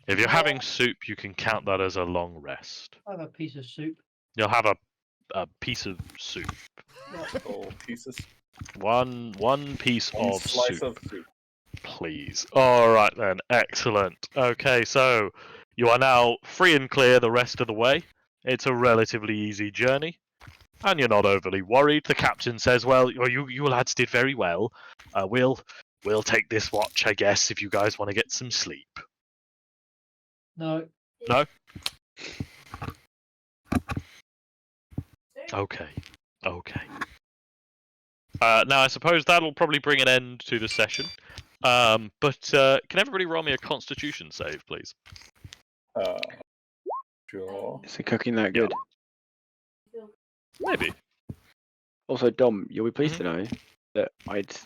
If you're having soup, you can count that as a long rest. I have a piece of soup. You'll have a piece of soup. All pieces. One piece of slice soup. of soup. Please. All right then. Excellent. Okay, so you are now free and clear the rest of the way. It's a relatively easy journey, and you're not overly worried. The captain says, "Well, you lads did very well. We'll take this watch, I guess, if you guys want to get some sleep." No. No? Okay. Now, I suppose that'll probably bring an end to the session. But can everybody roll me a Constitution save, please? Sure. Is the cooking that good? Maybe. Also, Dom, you'll be pleased to know that I'd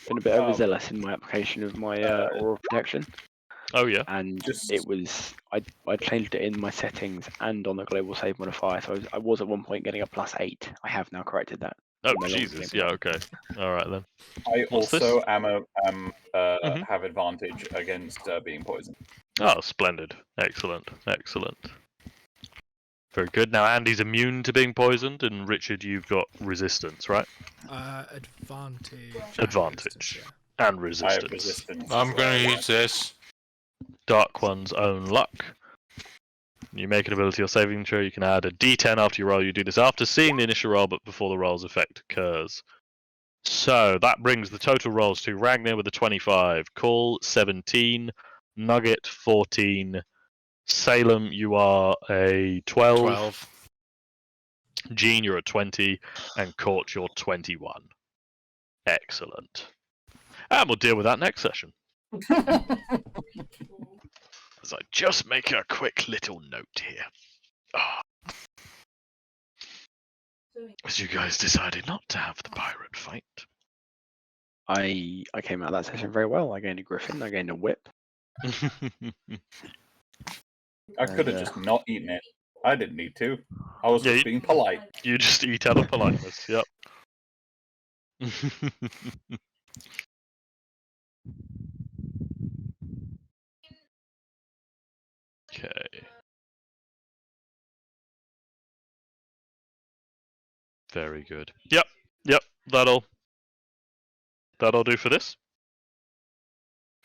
been a bit overzealous in my application of my oral protection. Oh yeah. And it was I changed it in my settings and on the global save modifier. So I was at one point getting a +8. I have now corrected that. Oh Jesus! Yeah. Okay. All right then. I What's also this? have advantage against being poisoned. Oh, splendid! Excellent. Very good. Now Andy's immune to being poisoned, and Richard, you've got resistance, right? Advantage. Advantage. Yeah. And resistance. I have resistance. I'm going to use this. Dark One's own luck. You make an ability or saving throw, you can add a d10 after you roll. You do this after seeing the initial roll, but before the roll's effect occurs. So that brings the total rolls to Ragnar with a 25, Call 17, Nugget 14, Salem, you are a 12. Gene, you're a 20, and Court, you're 21. Excellent. And we'll deal with that next session. As I just make a quick little note here. As you guys decided not to have the pirate fight. I came out of that session very well. I gained a griffin, I gained a whip. I could have just not eaten it. I didn't need to. I was just being polite. You just eat out of politeness, yep. Okay. Very good. Yep, that'll that'll do for this.